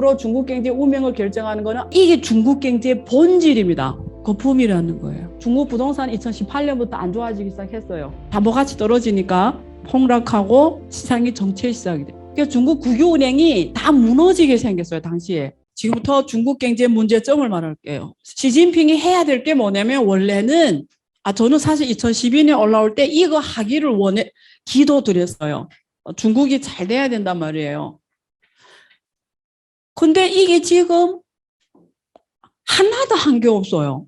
앞으로 중국 경제의 운명을 결정하는 거는 이게 중국 경제의 본질입니다. 거품이라는 거예요. 중국 부동산 2018년부터 안 좋아지기 시작했어요. 담보가치 떨어지니까 폭락하고 시장이 정체 시작이 돼요. 그러니까 중국 국유은행이 다 무너지게 생겼어요. 당시에. 지금부터 중국 경제 문제점을 말할게요. 시진핑이 해야 될 게 뭐냐면 원래는 저는 사실 2012년에 올라올 때 이거 하기를 기도드렸어요. 중국이 잘 돼야 된단 말이에요. 근데 이게 지금 하나도 한 게 없어요.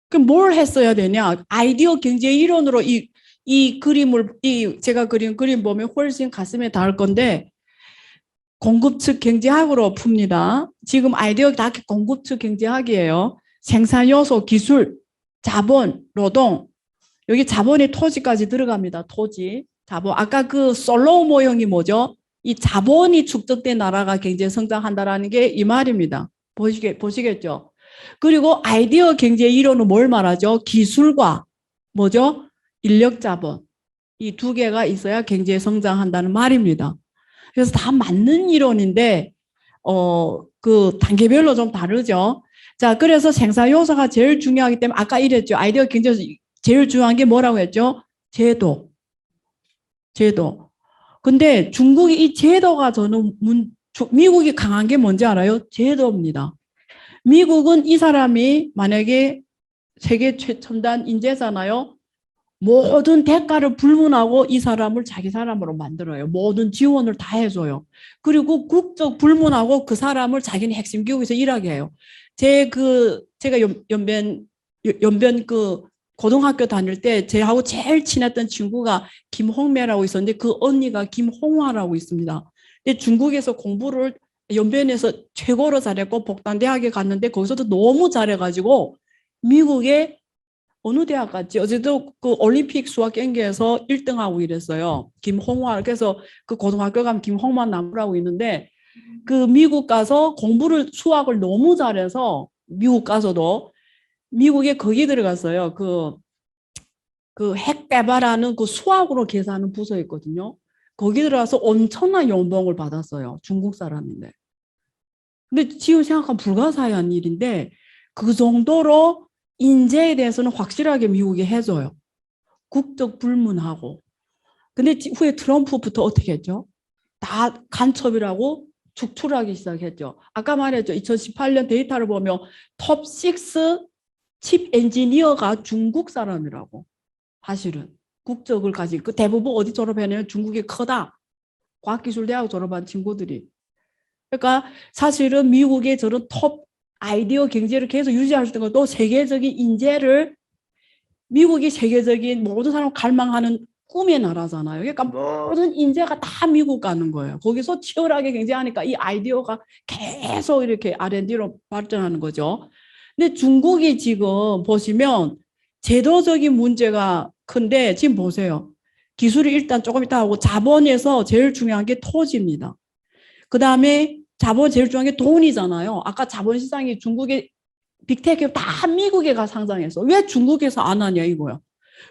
그럼 뭘 했어야 되냐? 아이디어 경제 이론으로 이 그림을, 제가 그린 그림 보면 훨씬 가슴에 닿을 건데, 공급 측 경제학으로 풉니다. 지금 아이디어 다 공급 측 경제학이에요. 생산 요소, 기술, 자본, 노동. 여기 자본의 토지까지 들어갑니다. 토지, 자본. 아까 그 솔로우 모형이 뭐죠? 이 자본이 축적된 나라가 경제 성장한다라는 게 이 말입니다. 보시겠죠? 그리고 아이디어 경제 이론은 뭘 말하죠? 기술과 뭐죠? 인력 자본. 이 두 개가 있어야 경제 성장한다는 말입니다. 그래서 다 맞는 이론인데 그 단계별로 좀 다르죠. 자, 그래서 생산 요소가 제일 중요하기 때문에 아까 이랬죠. 아이디어 경제에서 제일 중요한 게 뭐라고 했죠? 제도. 근데 중국이 이 제도가 저는 미국이 강한 게 뭔지 알아요? 제도입니다. 미국은 이 사람이 만약에 세계 최첨단 인재잖아요. 모든 대가를 불문하고 이 사람을 자기 사람으로 만들어요. 모든 지원을 다 해줘요. 그리고 국적 불문하고 그 사람을 자기네 핵심 기업에서 일하게 해요. 제가 연변 그 고등학교 다닐 때 제하고 제일 친했던 친구가 김홍매라고 있었는데 그 언니가 김홍화라고 있습니다. 근데 중국에서 공부를 연변에서 최고로 잘했고 복당대학에 갔는데 거기서도 너무 잘해가지고 미국에 어느 대학 갔지? 어제도 그 올림픽 수학 경기에서 1등하고 이랬어요. 김홍화. 그래서 그 고등학교 가면 김홍만 나무라고 있는데 그 미국 가서 수학을 너무 잘해서 미국 가서도 미국에 거기 들어갔어요. 그 핵 개발하는 그 수학으로 계산하는 부서 있거든요. 거기 들어가서 엄청난 연봉을 받았어요. 중국 사람인데. 근데 지금 생각하면 불가사의한 일인데 그 정도로 인재에 대해서는 확실하게 미국이 해줘요. 국적 불문하고. 근데 후에 트럼프부터 어떻게 했죠? 다 간첩이라고 축출하기 시작했죠. 아까 말했죠. 2018년 데이터를 보면 톱6 칩 엔지니어가 중국 사람이라고. 사실은 국적을 가진 그 대부분 어디 졸업했냐면 중국이 크다. 과학기술대학 졸업한 친구들이. 그러니까 사실은 미국의 저런 톱 아이디어 경제를 계속 유지할 수 있는 것도 세계적인 인재를 미국이 세계적인 모든 사람 갈망하는 꿈의 나라잖아요. 그러니까 모든 인재가 다 미국 가는 거예요. 거기서 치열하게 경쟁하니까 이 아이디어가 계속 이렇게 R&D로 발전하는 거죠. 근데 중국이 지금 보시면 제도적인 문제가 큰데 지금 보세요. 기술이 일단 조금 있다 하고 자본에서 제일 중요한 게 토지입니다. 그 다음에 자본 제일 중요한 게 돈이잖아요. 아까 자본시장이 중국의 빅테크 다 미국에 가 상장했어. 왜 중국에서 안 하냐 이거야.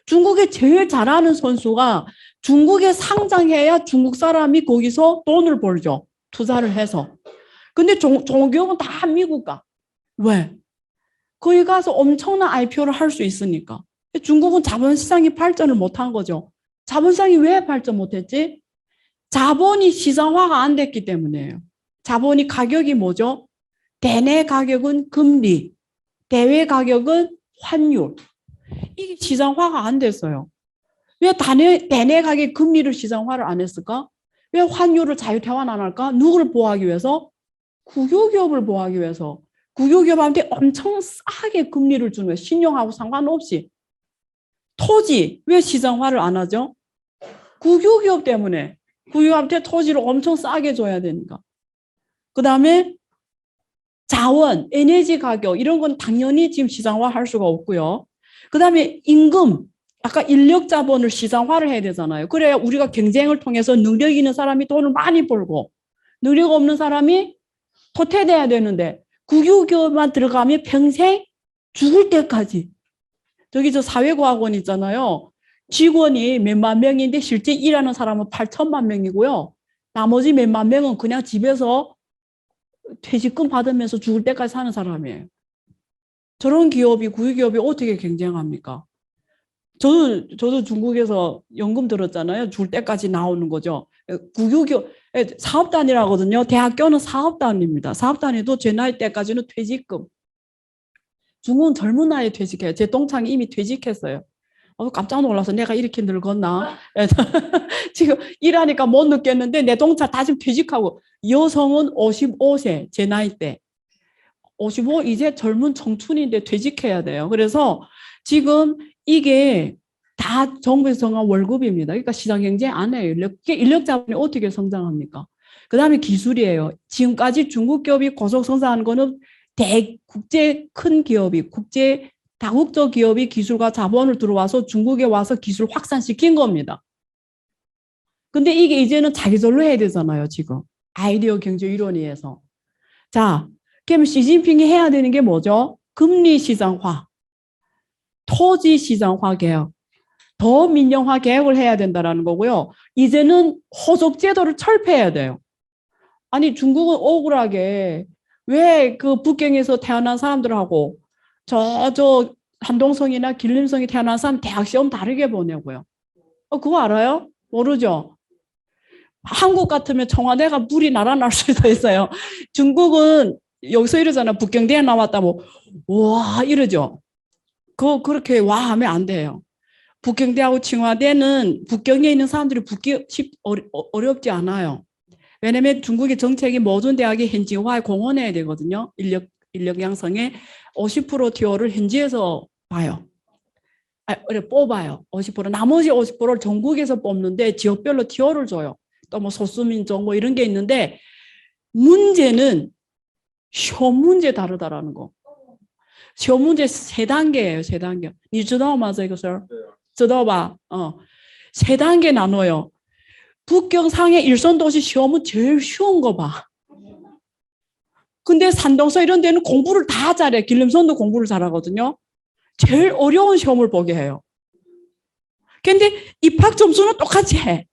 중국에 제일 잘하는 선수가 중국에 상장해야 중국 사람이 거기서 돈을 벌죠. 투자를 해서. 근데 종교는 다 미국 가. 왜? 거기 가서 엄청난 IPO를 할 수 있으니까. 중국은 자본시장이 발전을 못한 거죠. 자본시장이 왜 발전 못했지? 자본이 시장화가 안 됐기 때문이에요. 자본이 가격이 뭐죠? 대내 가격은 금리, 대외 가격은 환율. 이게 시장화가 안 됐어요. 왜 대내 가격 금리를 시장화를 안 했을까? 왜 환율을 자유태환 안 할까? 누구를 보호하기 위해서? 국유기업을 보호하기 위해서. 국유기업한테 엄청 싸게 금리를 주는 거예요. 신용하고 상관없이. 토지, 왜 시장화를 안 하죠? 국유기업 때문에. 국유기업한테 토지를 엄청 싸게 줘야 되니까. 그 다음에 자원, 에너지 가격 이런 건 당연히 지금 시장화할 수가 없고요. 그 다음에 임금, 아까 인력 자본을 시장화를 해야 되잖아요. 그래야 우리가 경쟁을 통해서 능력 있는 사람이 돈을 많이 벌고 능력 없는 사람이 도태돼야 되는데 국유기업만 들어가면 평생 죽을 때까지. 저기 저 사회과학원 있잖아요. 직원이 몇만 명인데 실제 일하는 사람은 8천만 명이고요. 나머지 몇만 명은 그냥 집에서 퇴직금 받으면서 죽을 때까지 사는 사람이에요. 저런 기업이, 국유기업이 어떻게 경쟁합니까? 저도 중국에서 연금 들었잖아요. 죽을 때까지 나오는 거죠. 국유기업, 사업단이라거든요. 대학교는 사업단입니다. 사업단에도 제 나이 때까지는 퇴직금. 중국은 젊은 나이에 퇴직해요. 제 동창이 이미 퇴직했어요. 깜짝 놀라서 내가 이렇게 늙었나? 지금 일하니까 못 느꼈는데 내 동창 다 지금 퇴직하고 여성은 55세 제 나이 때 55 이제 젊은 청춘인데 퇴직해야 돼요. 그래서 지금 이게 다 정부에서 정한 월급입니다. 그러니까 시장 경쟁 안 해요. 인력 자본이 어떻게 성장합니까? 그 다음에 기술이에요. 지금까지 중국 기업이 고속 성장하는 거는 국제 큰 기업이 국제 다국적 기업이 기술과 자본을 들어와서 중국에 와서 기술 확산시킨 겁니다. 근데 이게 이제는 자기절로 해야 되잖아요, 지금. 아이디어 경제 이론위에서. 자, 그럼 시진핑이 해야 되는 게 뭐죠? 금리 시장화, 토지 시장화 개혁, 더 민영화 개혁을 해야 된다는 거고요. 이제는 호적 제도를 철폐해야 돼요. 아니, 중국은 억울하게 왜 그 북경에서 태어난 사람들하고 저 한동성이나 길림성이 태어난 사람 대학 시험 다르게 보내고요. 그거 알아요? 모르죠? 한국 같으면 청와대가 불이 날아날 수도 있어요. 중국은 여기서 이러잖아. 북경대에 나왔다 뭐 와 이러죠. 그렇게 와 하면 안 돼요. 북경대하고 청와대는 북경에 있는 사람들이 붙기 어렵지 않아요. 왜냐면 중국의 정책이 모든 대학이 현지화에 공헌해야 되거든요. 인력 양성에 50% 티오를 현지에서 봐요. 뽑아요. 50%. 나머지 50%를 전국에서 뽑는데 지역별로 티오를 줘요. 또 뭐 소수민족 뭐 이런 게 있는데 문제는 시험 문제 다르다라는 거. 시험 문제 3단계예요. 3단계. 你知道吗这个事儿? 知道吧? 3단계 나눠요. 북경상의 일선도시 시험은 제일 쉬운 거 봐. 근데 산동서 이런 데는 공부를 다 잘해. 길림선도 공부를 잘하거든요. 제일 어려운 시험을 보게 해요. 근데 입학 점수는 똑같이 해.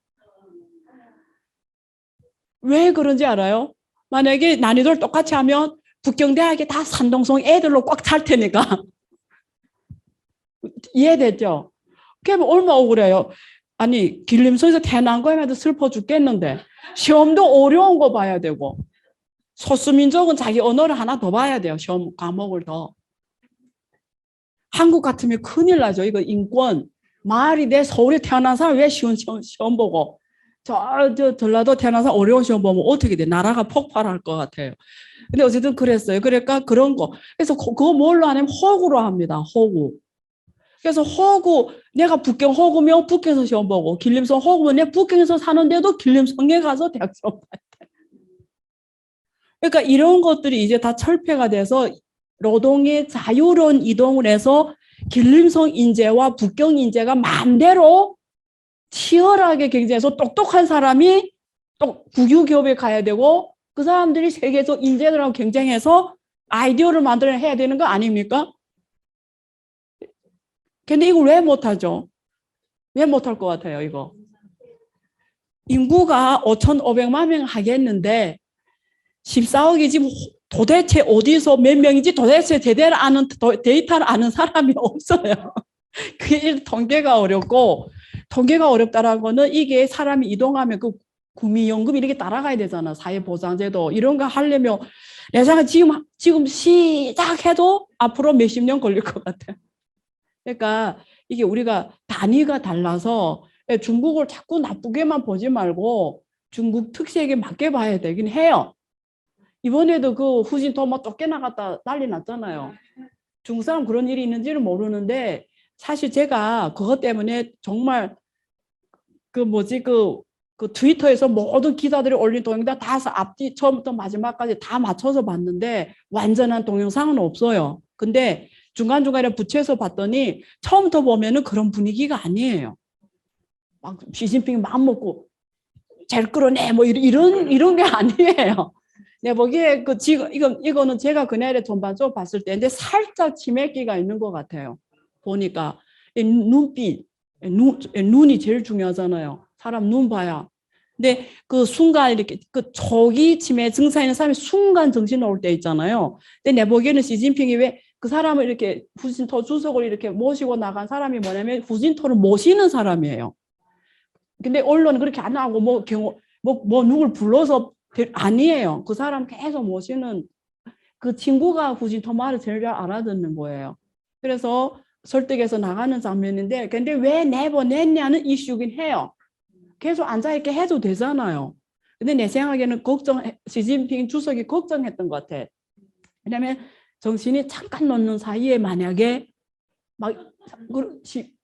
왜 그런지 알아요? 만약에 난이도를 똑같이 하면 북경대학이 다 산동성 애들로 꽉 찰 테니까. 이해됐죠? 그게 얼마나 억울해요. 아니 길림성에서 태어난 거에도 슬퍼 죽겠는데 시험도 어려운 거 봐야 되고 소수민족은 자기 언어를 하나 더 봐야 돼요. 시험 과목을 더. 한국 같으면 큰일 나죠. 이거 인권. 말이 내 서울에 태어난 사람 왜 쉬운 시험 보고 저 전라도 태어난 사람 어려운 시험 보면 어떻게 돼? 나라가 폭발할 것 같아요. 근데 어쨌든 그랬어요. 그러니까 그런 거. 그래서 그거 뭘로 하냐면 호구로 합니다. 호구. 그래서 호구, 내가 북경 호구면 북경에서 시험 보고 길림성 호구면 내가 북경에서 사는데도 길림성에 가서 대학 시험 봐야 돼. 그러니까 이런 것들이 이제 다 철폐가 돼서 노동의 자유로운 이동을 해서 길림성 인재와 북경 인재가 마음대로 치열하게 경쟁해서 똑똑한 사람이 또 국유기업에 가야 되고 그 사람들이 세계에서 인재들하고 경쟁해서 아이디어를 만들어내야 되는 거 아닙니까? 근데 이걸 왜 못하죠? 왜 못할 것 같아요, 이거? 인구가 5,500만 명 하겠는데 14억이 지금 도대체 어디서 몇 명인지 도대체 제대로 아는 데이터를 아는 사람이 없어요. 그게 통계가 어렵고 통계가 어렵다라는 거는 이게 사람이 이동하면 그 구미연금 이렇게 따라가야 되잖아. 사회보장제도 이런 거 하려면 내 생각에 지금 시작해도 앞으로 몇십 년 걸릴 것 같아요. 그러니까 이게 우리가 단위가 달라서 중국을 자꾸 나쁘게만 보지 말고 중국 특색에 맞게 봐야 되긴 해요. 이번에도 그 후진도 뭐 쫓겨나갔다 난리 났잖아요. 중국 사람 그런 일이 있는지는 모르는데 사실 제가 그것 때문에 정말 그 트위터에서 모든 기자들이 올린 동영상 다 앞뒤 처음부터 마지막까지 다 맞춰서 봤는데 완전한 동영상은 없어요. 근데 중간중간에 붙여서 봤더니 처음부터 보면은 그런 분위기가 아니에요. 막 시진핑이 마음 먹고 잘 끌어내 뭐 이런 게 아니에요. 내가 보기에 지금 이거는 제가 그날에 전반적으로 봤을 때인데 살짝 치맥기가 있는 것 같아요. 보니까 눈빛, 눈이 제일 중요하잖아요. 사람 눈 봐야 근데 그 순간 이렇게 그 초기 치매 증상 있는 사람이 순간 정신 나올 때 있잖아요. 근데 내 보기에는 시진핑이 왜 그 사람을 이렇게 후진토 주석을 이렇게 모시고 나간 사람이 뭐냐면 후진토를 모시는 사람이에요. 근데 언론은 그렇게 안 하고 뭐 경호 뭐 누굴 불러서 아니에요. 그 사람 계속 모시는 그 친구가 후진토 말을 제일 잘 알아듣는 거예요. 그래서 설득해서 나가는 장면인데 근데 왜 내보냈냐는 이슈긴 해요. 계속 앉아있게 해도 되잖아요. 근데 내 생각에는 시진핑 주석이 걱정했던 것 같아. 왜냐면 정신이 잠깐 놓는 사이에 만약에 막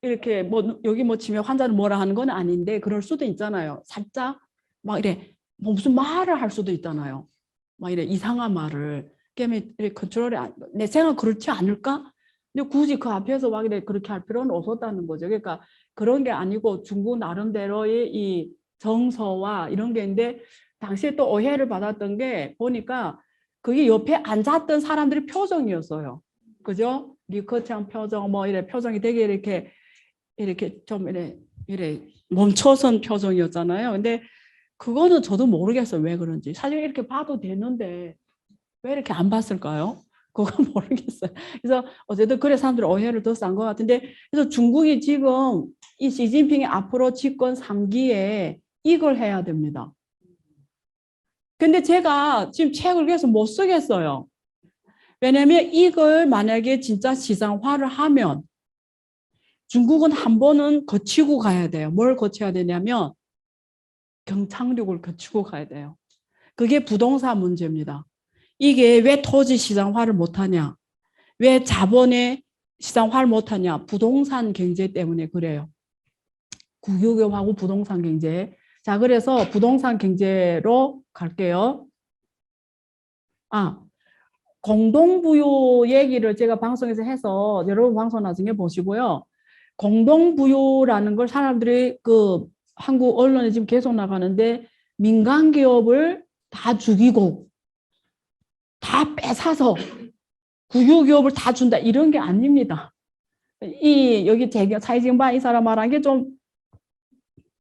이렇게 뭐 여기 뭐 치매 환자를 뭐라 하는 건 아닌데 그럴 수도 있잖아요. 살짝 막 이래 뭐 무슨 말을 할 수도 있잖아요. 막 이래 이상한 말을. 그러면 컨트롤이 내 생각 그렇지 않을까? 근데 굳이 그 앞에서 막 이래 그렇게 할 필요는 없었다는 거죠. 그러니까 그런 게 아니고 중국 나름대로의 이 정서와 이런 게 있는데 당시에 또 오해를 받았던 게 보니까 그게 옆에 앉았던 사람들의 표정이었어요. 그죠? 리커창 표정 뭐 이래 표정이 되게 이렇게 좀 이래 멈춰선 표정이었잖아요. 근데 그거는 저도 모르겠어요. 왜 그런지. 사실 이렇게 봐도 되는데 왜 이렇게 안 봤을까요? 그건 모르겠어요. 그래서 어쨌든 그래 사람들이 오해를 더 싼 것 같은데 그래서 중국이 지금 이 시진핑이 앞으로 집권 3기에 이걸 해야 됩니다. 근데 제가 지금 책을 계속 못 쓰겠어요. 왜냐하면 이걸 만약에 진짜 시장화를 하면 중국은 한 번은 거치고 가야 돼요. 뭘 거쳐야 되냐면 경착륙을 거치고 가야 돼요. 그게 부동산 문제입니다. 이게 왜 토지 시장화를 못하냐? 왜 자본의 시장화를 못하냐? 부동산 경제 때문에 그래요. 국유교하고 부동산 경제. 자, 그래서 부동산 경제로 갈게요. 공동부유 얘기를 제가 방송에서 해서 여러분 방송 나중에 보시고요. 공동부유라는 걸 사람들이 그 한국 언론에 지금 계속 나가는데 민간 기업을 다 죽이고 다 뺏어서 국유기업을 다 준다 이런 게 아닙니다. 여기蔡京반 이 사람 말한 게 좀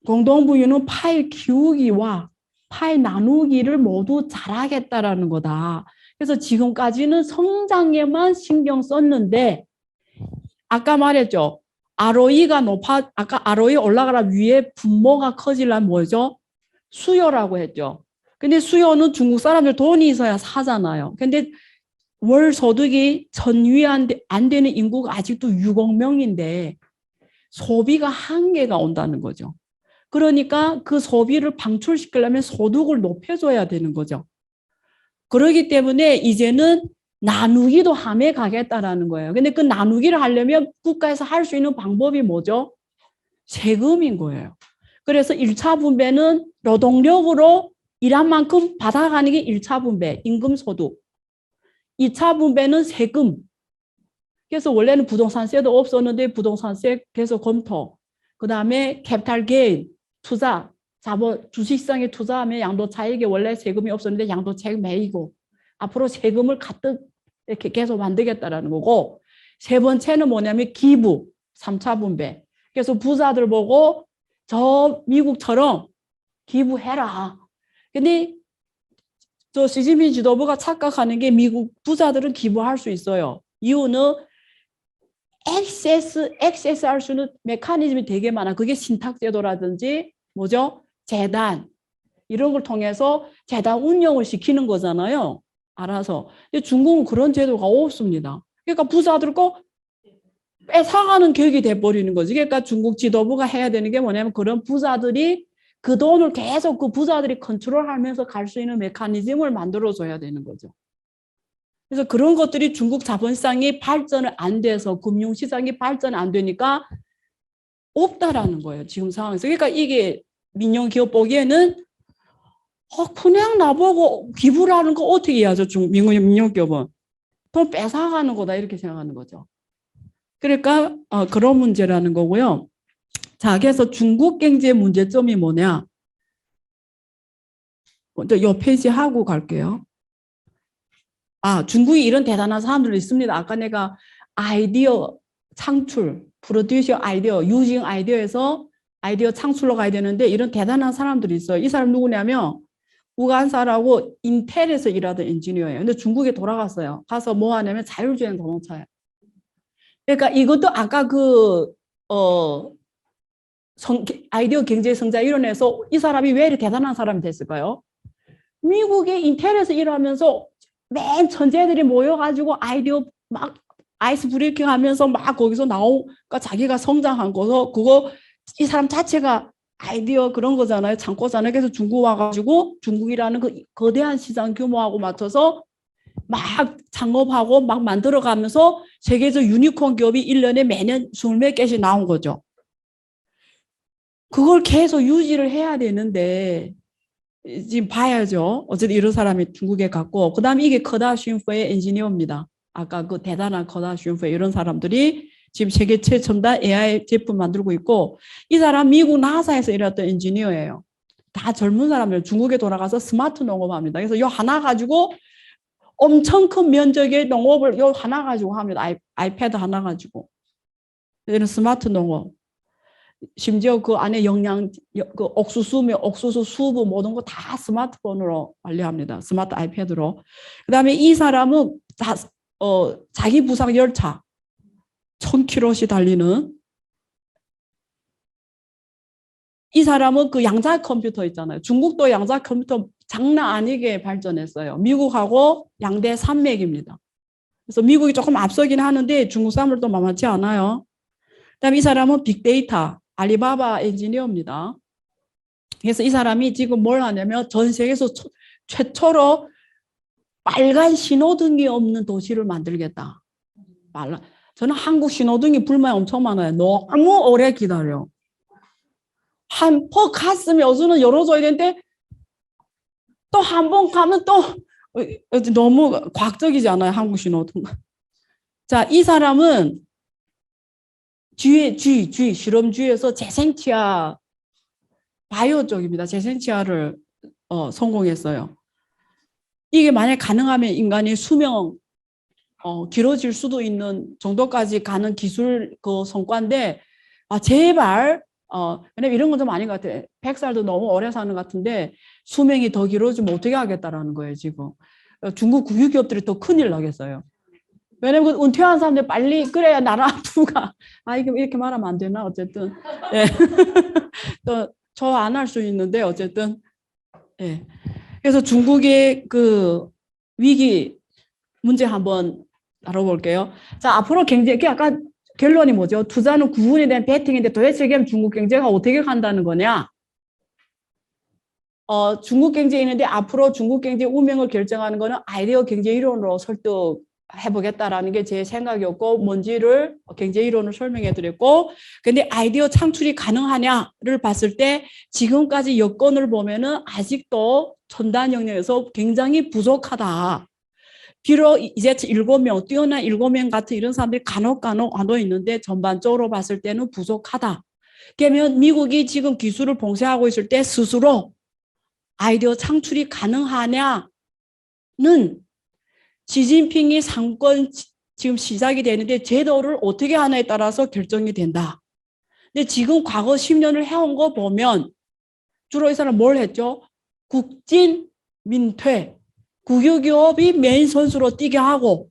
공동부유는 파일 키우기와 파일 나누기를 모두 잘하겠다라는 거다. 그래서 지금까지는 성장에만 신경 썼는데 아까 말했죠. ROE가 아까 ROE 올라가라 위에 분모가 커지려면 뭐죠? 수요라고 했죠. 근데 수요는 중국 사람들 돈이 있어야 사잖아요. 근데 월 소득이 전위 안 되는 인구가 아직도 6억 명인데 소비가 한계가 온다는 거죠. 그러니까 그 소비를 방출시키려면 소득을 높여줘야 되는 거죠. 그렇기 때문에 이제는 나누기도 함에 가겠다라는 거예요. 근데 그 나누기를 하려면 국가에서 할 수 있는 방법이 뭐죠? 세금인 거예요. 그래서 1차 분배는 노동력으로 일한 만큼 받아가는 게 1차 분배, 임금소득. 2차 분배는 세금. 그래서 원래는 부동산세도 없었는데 부동산세 계속 검토. 그 다음에 캐피탈 게인, 투자, 자본, 주식시장에 투자하면 양도차익에 원래 세금이 없었는데 양도차익 매이고 앞으로 세금을 가득 이렇게 계속 만들겠다라는 거고 세 번째는 뭐냐면 기부, 3차 분배. 그래서 부자들 보고 저 미국처럼 기부해라. 근데 저 시진핑 지도부가 착각하는 게 미국 부자들은 기부할 수 있어요. 이유는 액세스 할 수 있는 메커니즘이 되게 많아. 그게 신탁제도라든지 뭐죠? 재단 이런 걸 통해서 재단 운영을 시키는 거잖아요. 알아서. 근데 중국은 그런 제도가 없습니다. 그러니까 부자들 거 뺏어가는 격이 돼버리는 거지. 그러니까 중국 지도부가 해야 되는 게 뭐냐면 그런 부자들이 그 돈을 계속 그 부자들이 컨트롤하면서 갈 수 있는 메커니즘을 만들어줘야 되는 거죠. 그래서 그런 것들이 중국 자본시장이 발전을 안 돼서 금융시장이 발전 안 되니까 없다라는 거예요. 지금 상황에서. 그러니까 이게 민영기업 보기에는 그냥 나보고 기부를 하는 거 어떻게 해야죠? 민영기업은. 돈 뺏어가는 거다 이렇게 생각하는 거죠. 그러니까 그런 문제라는 거고요. 자, 그래서 중국 경제의 문제점이 뭐냐? 먼저 요 페이지 하고 갈게요. 중국이 이런 대단한 사람들이 있습니다. 아까 내가 아이디어 창출, 프로듀싱 아이디어, 유징 아이디어에서 아이디어 창출로 가야 되는데 이런 대단한 사람들이 있어요. 이 사람 누구냐면 우간사라고 인텔에서 일하던 엔지니어예요. 근데 중국에 돌아갔어요. 가서 뭐 하냐면 자율주행 자동차예요. 그러니까 이것도 아까 어, 아이디어 경제 성장 이론에서 이 사람이 왜 이렇게 대단한 사람이 됐을까요? 미국의 인텔에서 일하면서 맨 천재들이 모여가지고 아이디어 막 아이스 브레이킹 하면서 막 거기서 나오니까 자기가 성장한 거서 그거 이 사람 자체가 아이디어 그런 거잖아요. 창고잖아요. 그래서 중국 와가지고 중국이라는 그 거대한 시장 규모하고 맞춰서 막 창업하고 막 만들어가면서 세계적 유니콘 기업이 1년에 매년 20몇 개씩 나온 거죠. 그걸 계속 유지를 해야 되는데 지금 봐야죠. 어쨌든 이런 사람이 중국에 갔고 그다음에 이게 커다 쉰프의 엔지니어입니다. 아까 그 대단한 커다 쉰프 이런 사람들이 지금 세계 최첨단 AI 제품 만들고 있고 이 사람 미국 나사에서 일했던 엔지니어예요. 다 젊은 사람들 중국에 돌아가서 스마트 농업합니다. 그래서 요 하나 가지고 엄청 큰 면적의 농업을 요 하나 가지고 합니다. 아이패드 하나 가지고. 이런 스마트 농업. 심지어 그 안에 그 옥수수 수분 모든 거 다 스마트폰으로 관리합니다. 스마트 아이패드로. 그다음에 이 사람은 다 자기 부상 열차 1000km씩 달리는 이 사람은 그 양자 컴퓨터 있잖아요. 중국도 양자 컴퓨터 장난 아니게 발전했어요. 미국하고 양대 산맥입니다. 그래서 미국이 조금 앞서긴 하는데 중국 사람들도 만만치 않아요. 그다음에 이 사람은 빅데이터 알리바바 엔지니어입니다. 그래서 이 사람이 지금 뭘 하냐면 전 세계에서 최초로 빨간 신호등이 없는 도시를 만들겠다. 저는 한국 신호등이 불만이 엄청 많아요. 너무 오래 기다려. 한 번 갔으면 여기는 열어줘야 되는데 또 한 번 가면 또 너무 과학적이지 않아요. 한국 신호등. 자, 이 사람은 실험주에서 재생치아 바이오 쪽입니다. 재생치아를 성공했어요. 이게 만약 가능하면 인간이 수명 길어질 수도 있는 정도까지 가는 기술 그 성과인데 제발 왜냐면 이런 건 좀 아닌 것 같아요. 100살도 너무 오래 사는 것 같은데 수명이 더 길어지면 어떻게 하겠다라는 거예요. 지금 중국 국유기업들이 더 큰일 나겠어요. 왜냐면 은퇴한 사람들 빨리 그래야 나라 부가 이게 이렇게 말하면 안 되나 어쨌든 예. 또 저 안 할 수 있는데 어쨌든 예. 그래서 중국의 그 위기 문제 한번 다뤄볼게요. 자, 앞으로 경제 아까 결론이 뭐죠? 투자는 구분에 대한 베팅인데 도대체 그럼 중국 경제가 어떻게 간다는 거냐? 중국 경제에 있는데 앞으로 중국 경제 운명을 결정하는 거는 아이디어 경제 이론으로 설득해보겠다라는 게 제 생각이었고 뭔지를 경제 이론을 설명해 드렸고 근데 아이디어 창출이 가능하냐를 봤을 때 지금까지 여건을 보면은 아직도 첨단 영역에서 굉장히 부족하다. 비록 이제 7명, 뛰어난 7명 같은 이런 사람들이 간혹 있는데 전반적으로 봤을 때는 부족하다. 그러면 미국이 지금 기술을 봉쇄하고 있을 때 스스로 아이디어 창출이 가능하냐는 시진핑이 상권 지금 시작이 되는데 제도를 어떻게 하냐에 따라서 결정이 된다. 근데 지금 과거 10년을 해온 거 보면 주로 이 사람 뭘 했죠? 국진, 민퇴. 국유기업이 메인 선수로 뛰게 하고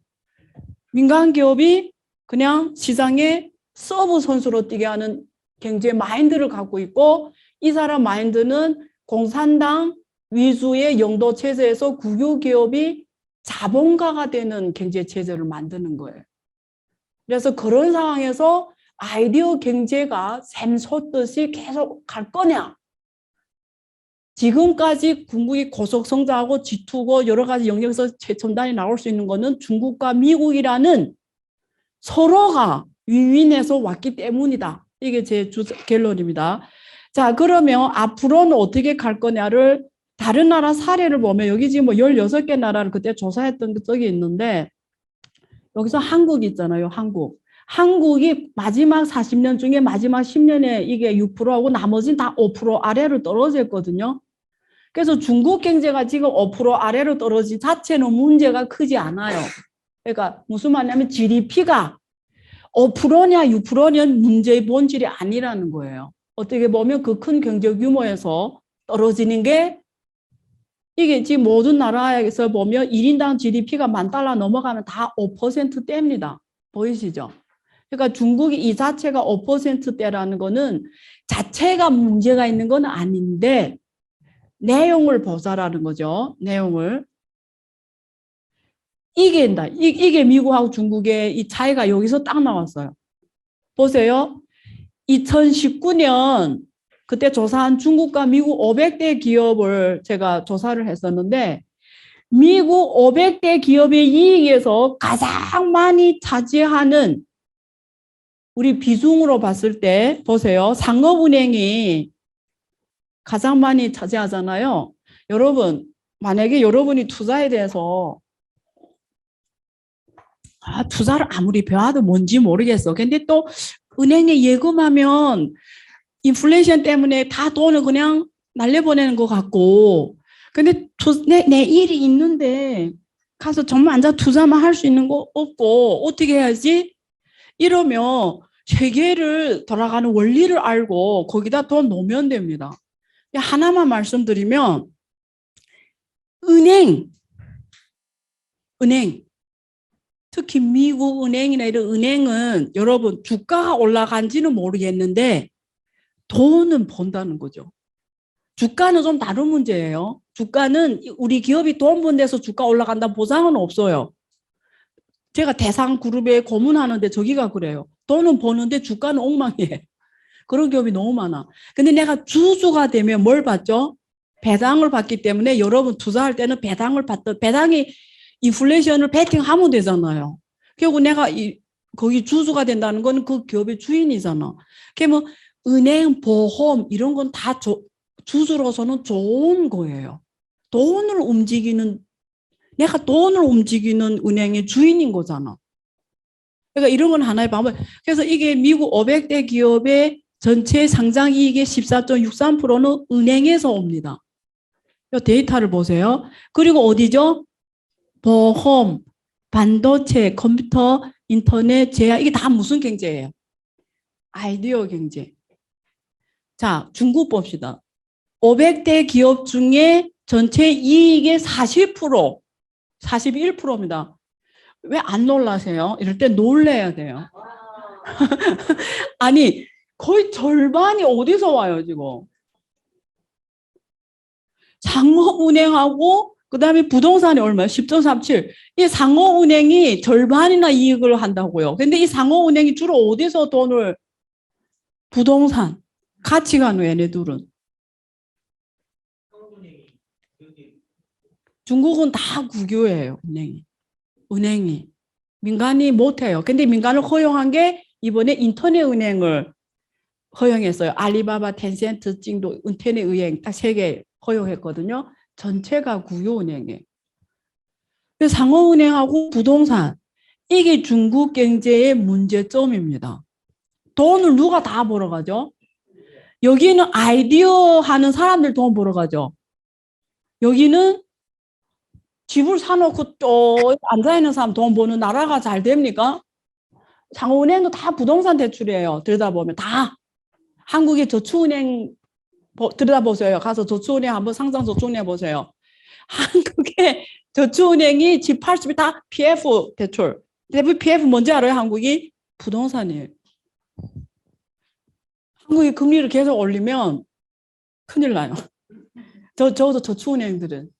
민간기업이 그냥 시장에 서브 선수로 뛰게 하는 경제 마인드를 갖고 있고 이 사람 마인드는 공산당 위주의 영도 체제에서 국유기업이 자본가가 되는 경제 체제를 만드는 거예요. 그래서 그런 상황에서 아이디어 경제가 샘솟듯이 계속 갈 거냐? 지금까지 중국이 고속 성장하고 G2고 여러 가지 영역에서 최첨단이 나올 수 있는 거는 중국과 미국이라는 서로가 윈윈해서 왔기 때문이다. 이게 제 결론입니다. 자, 그러면 앞으로는 어떻게 갈 거냐를 다른 나라 사례를 보면 여기 지금 뭐 16개 나라를 그때 조사했던 적이 있는데 여기서 한국이 있잖아요. 한국이 마지막 40년 중에 마지막 10년에 이게 6%하고 나머지는 다 5% 아래로 떨어졌거든요. 그래서 중국 경제가 지금 5% 아래로 떨어진 자체는 문제가 크지 않아요. 그러니까 무슨 말이냐면 GDP가 5%냐 6%냐는 문제의 본질이 아니라는 거예요. 어떻게 보면 그 큰 경제 규모에서 떨어지는 게 이게 지금 모든 나라에서 보면 1인당 GDP가 $10,000 넘어가면 다 5%대입니다. 보이시죠? 그러니까 중국이 이 자체가 5%대라는 거는 자체가 문제가 있는 건 아닌데 내용을 보자라는 거죠. 내용을. 이게 미국하고 중국의 이 차이가 여기서 딱 나왔어요. 보세요. 2019년 그때 조사한 중국과 미국 500대 기업을 제가 조사를 했었는데 미국 500대 기업의 이익에서 가장 많이 차지하는 우리 비중으로 봤을 때 보세요. 상업은행이 가장 많이 차지하잖아요. 여러분, 만약에 여러분이 투자에 대해서 투자를 아무리 배워도 뭔지 모르겠어. 근데 또 은행에 예금하면 인플레이션 때문에 다 돈을 그냥 날려보내는 것 같고 근데 내 일이 있는데 가서 정말 앉아 투자만 할 수 있는 거 없고 어떻게 해야지? 이러면 세계를 돌아가는 원리를 알고 거기다 돈 놓으면 됩니다. 하나만 말씀드리면 은행 특히 미국 은행이나 이런 은행은 여러분 주가가 올라간지는 모르겠는데 돈은 번다는 거죠. 주가는 좀 다른 문제예요. 주가는 우리 기업이 돈 번 데서 주가 올라간다 보장은 없어요. 제가 대상그룹에 고문하는데 저기가 그래요. 돈은 버는데 주가는 엉망이에요. 그런 기업이 너무 많아. 근데 내가 주주가 되면 뭘 받죠? 배당을 받기 때문에 여러분 투자할 때는 배당을 받던 배당이 인플레이션을 베팅하면 되잖아요. 결국 내가 거기 주주가 된다는 건 그 기업의 주인이잖아. 그러면 은행, 보험 이런 건 다 주주로서는 좋은 거예요. 내가 돈을 움직이는 은행의 주인인 거잖아. 그러니까 이런 건 하나의 방법. 그래서 이게 미국 500대 기업의 전체 상장 이익의 14.63%는 은행에서 옵니다. 이 데이터를 보세요. 그리고 어디죠? 보험, 반도체, 컴퓨터, 인터넷, 제약 이게 다 무슨 경제예요? 아이디어 경제. 자, 중국 봅시다. 500대 기업 중에 전체 이익의 40%, 41%입니다. 왜 안 놀라세요? 이럴 때 놀래야 돼요. 아니, 거의 절반이 어디서 와요, 지금? 상호은행하고 그다음에 부동산이 얼마예요? 10.37. 이 상호은행이 절반이나 이익을 한다고요. 근데 이 상호은행이 주로 어디서 돈을 부동산 같이 가는 얘네들은 중국은 다 국유예요. 은행이 민간이 못해요. 근데 민간을 허용한 게 이번에 인터넷 은행을 허용했어요. 알리바바, 텐센트, 찡도 인터넷 은행 딱 3개 허용했거든요. 전체가 국유은행이에요. 상호은행하고 부동산 이게 중국 경제의 문제점입니다. 돈을 누가 다 벌어가죠? 여기는 아이디어 하는 사람들 돈 벌어가죠. 여기는 집을 사놓고 또 앉아있는 사람 돈 버는 나라가 잘 됩니까? 상호은행도 다 부동산 대출이에요. 들여다보면 다. 한국의 저축은행 들여다보세요. 가서 저축은행 한번 상장 저축은행 보세요. 한국의 저축은행이 집 80이 다 PF 대출. PF 뭔지 알아요? 한국이? 부동산이에요. 한국이 금리를 계속 올리면 큰일 나요. 저도 저축은행들은.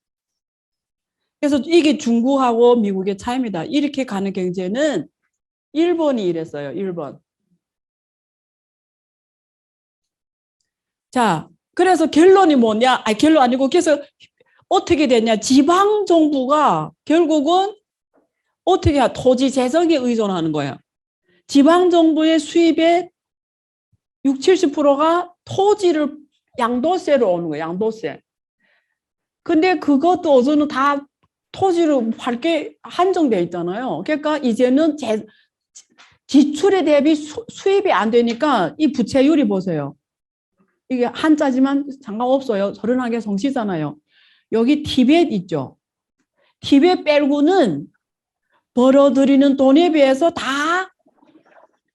그래서 이게 중국하고 미국의 차이입니다. 이렇게 가는 경제는 일본이 이랬어요. 일본. 자, 그래서 결론이 뭐냐? 아니, 결론 아니고 그래서 어떻게 됐냐? 지방 정부가 결국은 어떻게 토지 재정에 의존하는 거예요. 지방 정부의 수입의 60, 70%가 토지를 양도세로 오는 거예요. 양도세. 근데 그것도 어제는 다 토지로 밝게 한정돼 있잖아요. 그러니까 이제는 지출에 대비 수입이 안 되니까 이 부채율이 보세요. 이게 한자지만 상관없어요. 31개 성씨잖아요. 여기 티벳 있죠. 티벳 빼고는 벌어들이는 돈에 비해서 다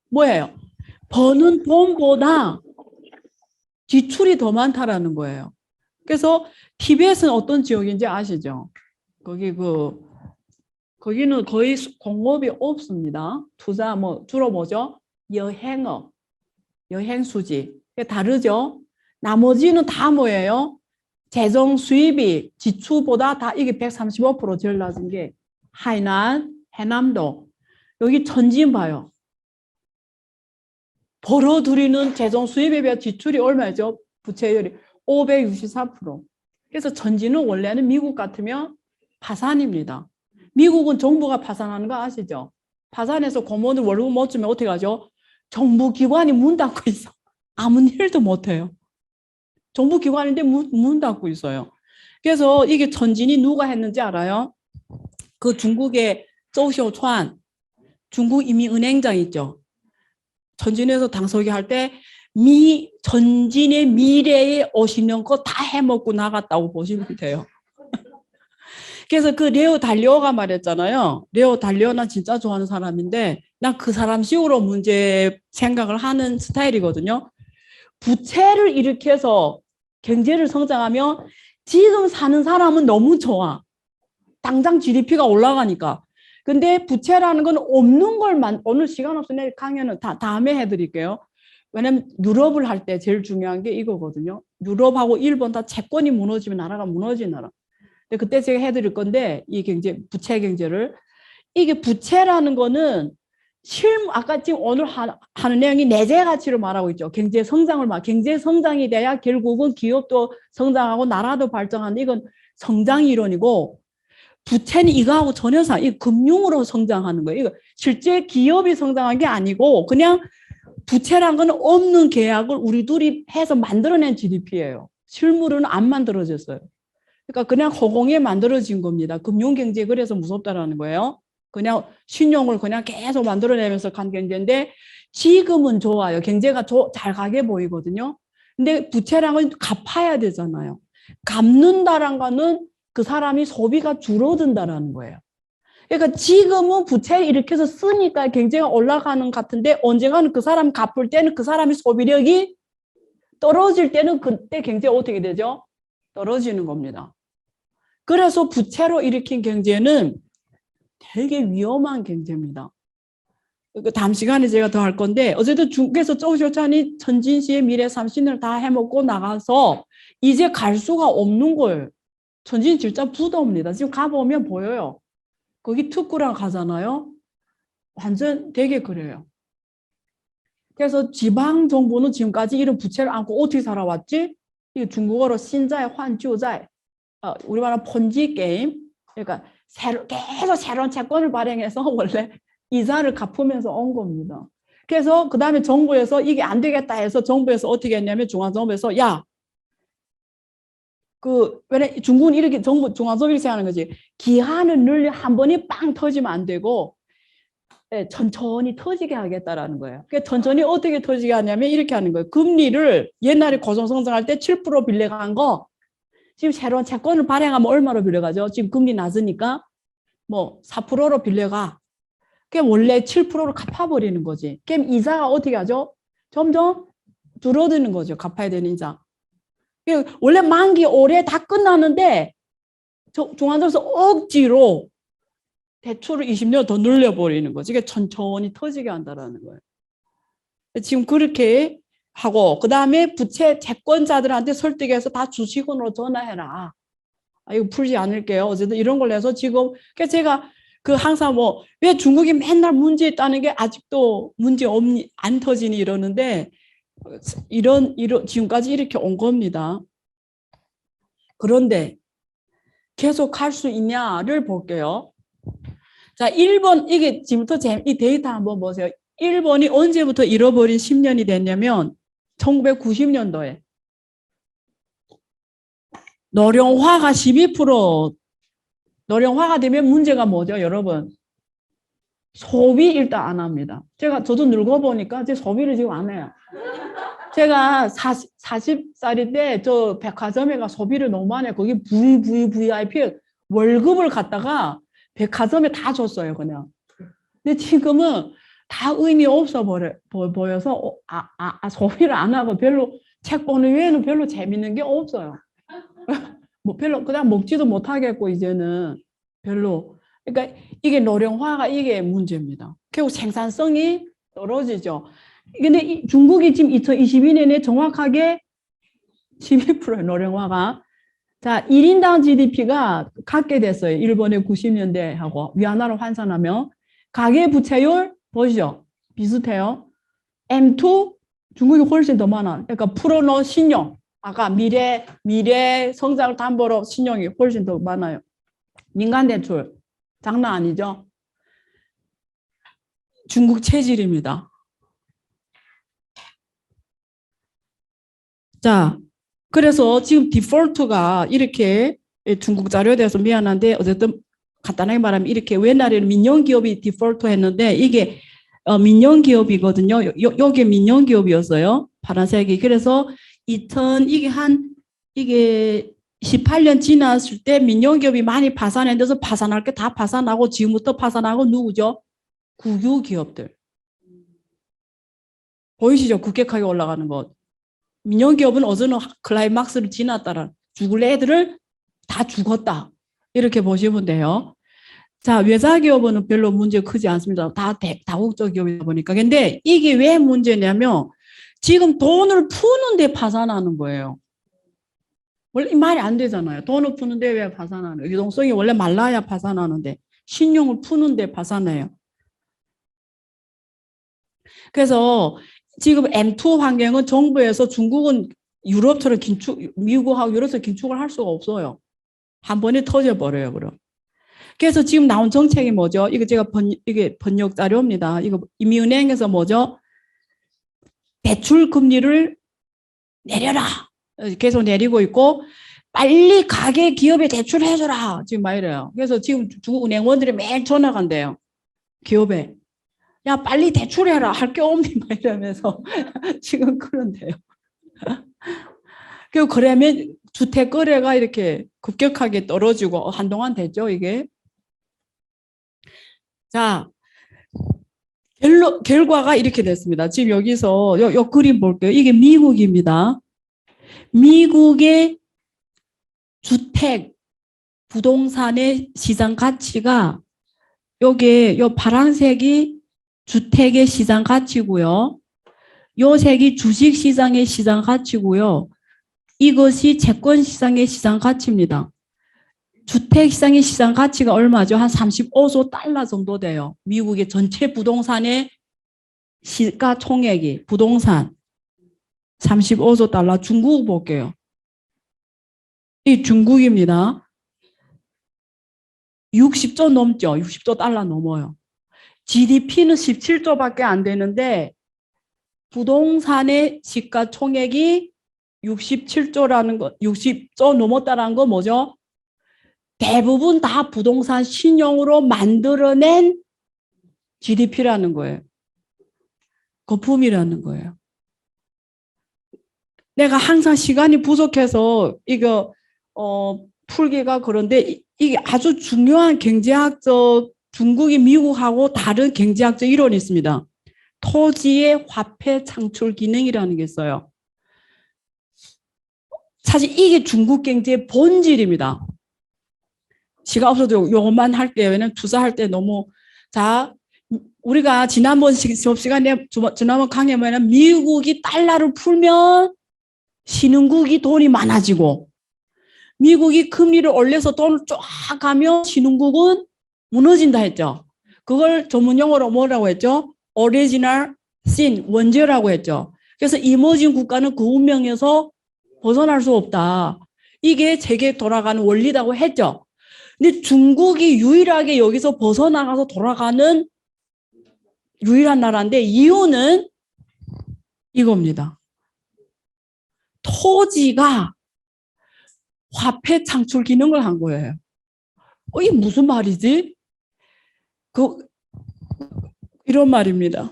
뭐예요? 버는 돈보다 지출이 더 많다라는 거예요. 그래서 티벳은 어떤 지역인지 아시죠? 거기는 거의 공업이 없습니다. 투자 주로 뭐죠? 여행업, 여행수지. 다르죠? 나머지는 다 뭐예요? 재정 수입이 지출보다 다 이게 135% 제일 낮은 게 하이난, 해남도. 여기 천진 봐요. 벌어들이는 재정 수입에 비해 지출이 얼마죠? 부채율이 564%. 그래서 천진은 원래는 미국 같으면 파산입니다. 미국은 정부가 파산하는 거 아시죠? 파산해서 공무원들 월급 못 주면 어떻게 하죠? 정부 기관이 문 닫고 있어. 아무 일도 못 해요. 정부 기관인데 문 닫고 있어요. 그래서 이게 천진이 누가 했는지 알아요? 그 중국의 조쇼촨 중국 인민은행장 있죠. 천진에서 당서기 할 때 전진의 미래의 50년 거 다 해먹고 나갔다고 보시면 돼요. 그래서 그 레오 달리오가 말했잖아요. 레오 달리오 나 진짜 좋아하는 사람인데 난 그 사람 식으로 문제 생각을 하는 스타일이거든요. 부채를 일으켜서 경제를 성장하면 지금 사는 사람은 너무 좋아. 당장 GDP가 올라가니까. 근데 부채라는 건 없는 걸만 오늘 시간 없으니 강연은 다음에 해드릴게요. 왜냐면 유럽을 할 때 제일 중요한 게 이거거든요. 유럽하고 일본 다 채권이 무너지면 나라가 무너진 나라. 근데 그때 제가 해드릴 건데 이 경제 부채 경제를 이게 부채라는 거는 아까 지금 오늘 하는 내용이 내재 가치를 말하고 있죠. 경제 성장을 경제 성장이 돼야 결국은 기업도 성장하고 나라도 발전하는 이건 성장 이론이고 부채는 이거하고 전혀 이 금융으로 성장하는 거예요. 이거 실제 기업이 성장한 게 아니고 그냥 부채란 건 없는 계약을 우리 둘이 해서 만들어낸 GDP예요. 실물은 안 만들어졌어요. 그러니까 그냥 허공에 만들어진 겁니다. 금융경제 그래서 무섭다라는 거예요. 그냥 신용을 그냥 계속 만들어내면서 간 경제인데 지금은 좋아요. 경제가 잘 가게 보이거든요. 근데 부채랑은 갚아야 되잖아요. 갚는다란 거는 그 사람이 소비가 줄어든다라는 거예요. 그러니까 지금은 부채를 일으켜서 쓰니까 경제가 올라가는 것 같은데 언젠가는 그 사람 갚을 때는 그 사람이 소비력이 떨어질 때는 그때 경제가 어떻게 되죠? 떨어지는 겁니다. 그래서 부채로 일으킨 경제는 되게 위험한 경제입니다. 다음 시간에 제가 더 할 건데 어쨌든 중국에서 조쇼찬이 천진시의 미래 30년을 다 해먹고 나가서 이제 갈 수가 없는 거예요. 천진 진짜 부도입니다. 지금 가보면 보여요. 거기 특구랑 가잖아요. 완전 되게 그래요. 그래서 지방 정부는 지금까지 이런 부채를 안고 어떻게 살아왔지? 이게 중국어로 신자의 환주자의 우리 말하는 폰지 게임. 그러니까 계속 새로운 채권을 발행해서 원래 이자를 갚으면서 온 겁니다. 그래서 그 다음에 정부에서 이게 안 되겠다 해서 정부에서 어떻게 했냐면 중앙정부에서 왜냐 중국은 이렇게 중앙정부 이렇게 하는 거지. 기한을 늘려 한 번에 빵 터지면 안 되고 천천히 터지게 하겠다라는 거예요. 그러니까 천천히 어떻게 터지게 하냐면 이렇게 하는 거예요. 금리를 옛날에 고성성장할 때 7% 빌려간 거 지금 새로운 채권을 발행하면 얼마로 빌려가죠? 지금 금리 낮으니까 4%로 빌려가. 그럼 원래 7%로 갚아버리는 거지. 그럼 이자가 어떻게 하죠? 점점 줄어드는 거죠. 갚아야 되는 이자. 원래 만기 올해 다 끝나는데 중앙정부에서 억지로 대출을 20년 더 늘려버리는 거지. 이게 천천히 터지게 한다는 거예요. 지금 그렇게 하고 그 다음에 부채 채권자들한테 설득해서 다 주식으로 전화해라. 이거 풀지 않을게요. 어쨌든 이런 걸 해서 지금 제가 항상 왜 중국이 맨날 문제 있다는 게 아직도 문제 안 터지니 이러는데 이런 지금까지 이렇게 온 겁니다. 그런데 계속 할 수 있냐를 볼게요. 자, 1번 이게 지금부터 이 데이터 한번 보세요. 일본이 언제부터 잃어버린 10년이 됐냐면 1990년도에 노령화가 12% 노령화가 되면 문제가 뭐죠, 여러분? 소비 일단 안 합니다. 저도 늙어보니까 제 소비를 지금 안 해요. 제가 40살인데 저 백화점에 가 소비를 너무 많이 해요. 거기 VIP 월급을 갖다가 백화점에 다 줬어요, 그냥. 근데 지금은 다 의미 없어 보여서 소비를 안 하고 별로 책 보는 외에는 별로 재밌는 게 없어요. 뭐 별로 그냥 먹지도 못하겠고 이제는 별로. 그러니까 이게 노령화가 이게 문제입니다. 결국 생산성이 떨어지죠. 근데 중국이 지금 2022년에 정확하게 12%의 노령화가. 자, 1인당 GDP가 같게 됐어요. 일본의 90년대하고 위안화로 환산하면. 가계부채율 보시죠. 비슷해요. M2 중국이 훨씬 더 많아. 그러니까 풀어놓은 신용. 아까 미래 성장을 담보로 신용이 훨씬 더 많아요. 민간 대출 장난 아니죠. 중국 체질입니다. 자, 그래서 지금 디폴트가 이렇게 중국 자료에 대해서 미안한데 어쨌든 간단하게 말하면 이렇게 옛날에는 민영기업이 디폴트 했는데 이게 민영기업이거든요. 여기 민영기업이었어요. 파란색이. 그래서 이게 18년 지났을 때 민영기업이 많이 파산해서 파산할 게 다 파산하고 지금부터 파산하고 누구죠? 국유기업들. 보이시죠? 급격하게 올라가는 것. 민영기업은 어제는 클라이막스를 지났다라. 죽을 애들을 다 죽었다. 이렇게 보시면 돼요. 자, 외자기업은 별로 문제 크지 않습니다. 다 다국적 기업이다 보니까. 근데 이게 왜 문제냐면 지금 돈을 푸는데 파산하는 거예요. 원래 이 말이 안 되잖아요. 돈을 푸는데 왜 파산하는 거예요? 유동성이 원래 말라야 파산하는데 신용을 푸는데 파산해요. 그래서 지금 M2 환경은 정부에서 중국은 유럽처럼 미국하고 유럽에서 긴축을 할 수가 없어요. 한 번에 터져버려요, 그럼. 그래서 지금 나온 정책이 뭐죠? 이거 제가 이게 번역 자료입니다. 이거 이미은행에서 뭐죠? 대출 금리를 내려라. 계속 내리고 있고, 빨리 가계 기업에 대출해줘라. 지금 막 이래요. 그래서 지금 중국 은행원들이 매일 전화 간대요. 기업에. 야, 빨리 대출해라. 할 게 없니? 막 이러면서 지금 그런데요. 그러면 주택 거래가 이렇게 급격하게 떨어지고 한동안 됐죠, 이게. 자, 결과가 이렇게 됐습니다. 지금 여기서 요 그림 볼게요. 이게 미국입니다. 미국의 주택, 부동산의 시장 가치가 요 파란색이 주택의 시장 가치고요. 요 색이 주식 시장의 시장 가치고요. 이것이 채권 시장의 시장 가치입니다. 주택 시장의 시장 가치가 얼마죠? 한 35조 달러 정도 돼요. 미국의 전체 부동산의 시가총액이 부동산 35조 달러. 중국 볼게요. 이 중국입니다. 60조 넘죠. 60조 달러 넘어요. GDP는 17조밖에 안 되는데 부동산의 시가총액이 67조라는 거, 60조 넘었다는 거 뭐죠? 대부분 다 부동산 신용으로 만들어낸 GDP라는 거예요. 거품이라는 거예요. 내가 항상 시간이 부족해서 이거 풀기가 그런데 이게 아주 중요한 경제학적 중국이 미국하고 다른 경제학적 이론이 있습니다. 토지의 화폐 창출 기능이라는 게 있어요. 사실 이게 중국 경제의 본질입니다. 시간 없어도 요것만 할게요. 왜냐면 투자할 때 너무. 자, 우리가 지난번 시간에 지난번 강의에는 미국이 달러를 풀면 신흥국이 돈이 많아지고 미국이 금리를 올려서 돈을 쫙 가면 신흥국은 무너진다 했죠. 그걸 전문 용어로 뭐라고 했죠? 오리지널 신, 원죄라고 했죠. 그래서 이머징 국가는 그 운명에서 벗어날 수 없다. 이게 세계 돌아가는 원리라고 했죠. 근데 중국이 유일하게 여기서 벗어나가서 돌아가는 유일한 나라인데 이유는 이겁니다. 토지가 화폐 창출 기능을 한 거예요. 이게 무슨 말이지? 이런 말입니다.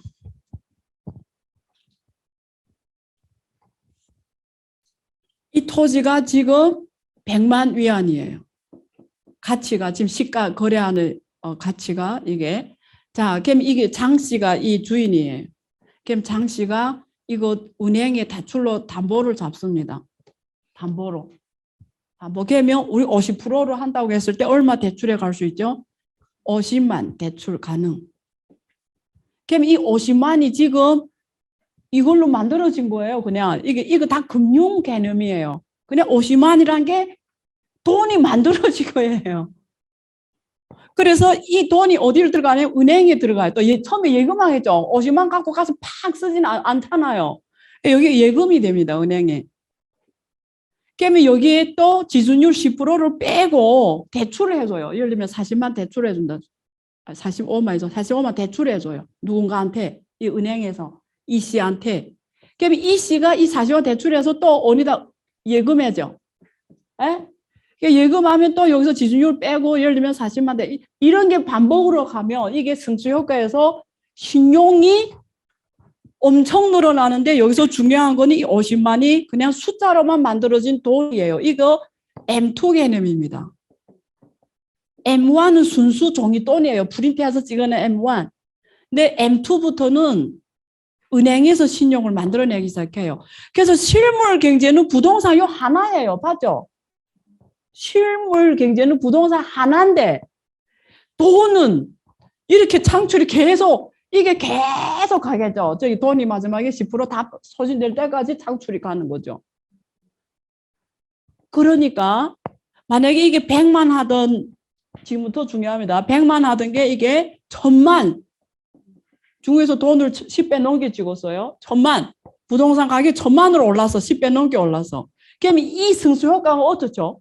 이 토지가 지금 100만 위안이에요. 가치가 지금 시가 거래하는 가치가 이게. 자, 그럼 이게 장 씨가 이 주인이에요. 그럼 장 씨가 이거 은행에 대출로 담보를 잡습니다. 담보로. 담보 개면 우리 50%를 한다고 했을 때 얼마 대출에 갈 수 있죠? 50만 대출 가능. 그럼 이 50만이 지금 이걸로 만들어진 거예요. 그냥 이거 다 금융 개념이에요. 그냥 50만이란 게 돈이 만들어진 거예요. 그래서 이 돈이 어디로 들어가냐면 은행에 들어가요. 또 처음에 예금하겠죠. 50만 갖고 가서 팍 쓰지는 않잖아요. 여기 예금이 됩니다. 은행에. 그러면 여기에 또 지수율 10%를 빼고 대출을 해줘요. 예를 들면 40만 대출을 해준다. 45만이죠. 45만 대출해줘요. 누군가한테, 이 은행에서, 이 씨한테. 그러면 이 씨가 이 40만 대출해서 또 어디다 예금해죠. 에? 예금하면 또 여기서 지준율 빼고 예를 들면 40만 대. 이런 게 반복으로 가면 이게 승수효과에서 신용이 엄청 늘어나는데 여기서 중요한 거는 이 50만이 그냥 숫자로만 만들어진 돈이에요. 이거 M2 개념입니다. M1은 순수 종이돈이에요. 프린트해서 찍어낸 M1. 근데 M2부터는 은행에서 신용을 만들어내기 시작해요. 그래서 실물 경제는 부동산 요 하나예요. 봤죠? 실물 경제는 부동산 하나인데 돈은 이렇게 창출이 계속 이게 계속 가겠죠. 저기 돈이 마지막에 10%다 소진될 때까지 창출이 가는 거죠. 그러니까 만약에 이게 100만 하던 지금부터 중요합니다. 100만 하던 게 이게 1000만 중에서 돈을 10배 넘게 찍었어요. 1000만 부동산 가격이 1000만으로 올라서 10배 넘게 올라서 그러면 이 승수 효과가 어떻죠?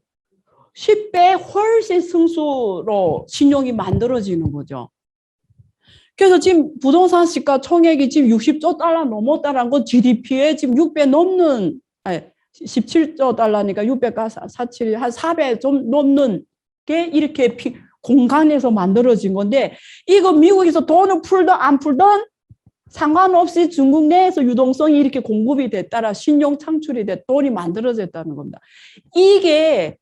10배 훨씬 승수로 신용이 만들어지는 거죠. 그래서 지금 부동산 시가 총액이 지금 60조 달러 넘었다는 건 GDP에 지금 6배 넘는, 아니, 17조 달러니까 600가 47, 한 4배 좀 넘는 게 이렇게 공간에서 만들어진 건데, 이거 미국에서 돈을 풀든 안 풀든 상관없이 중국 내에서 유동성이 이렇게 공급이 됐다라 신용 창출이 됐, 돈이 만들어졌다는 겁니다. 이게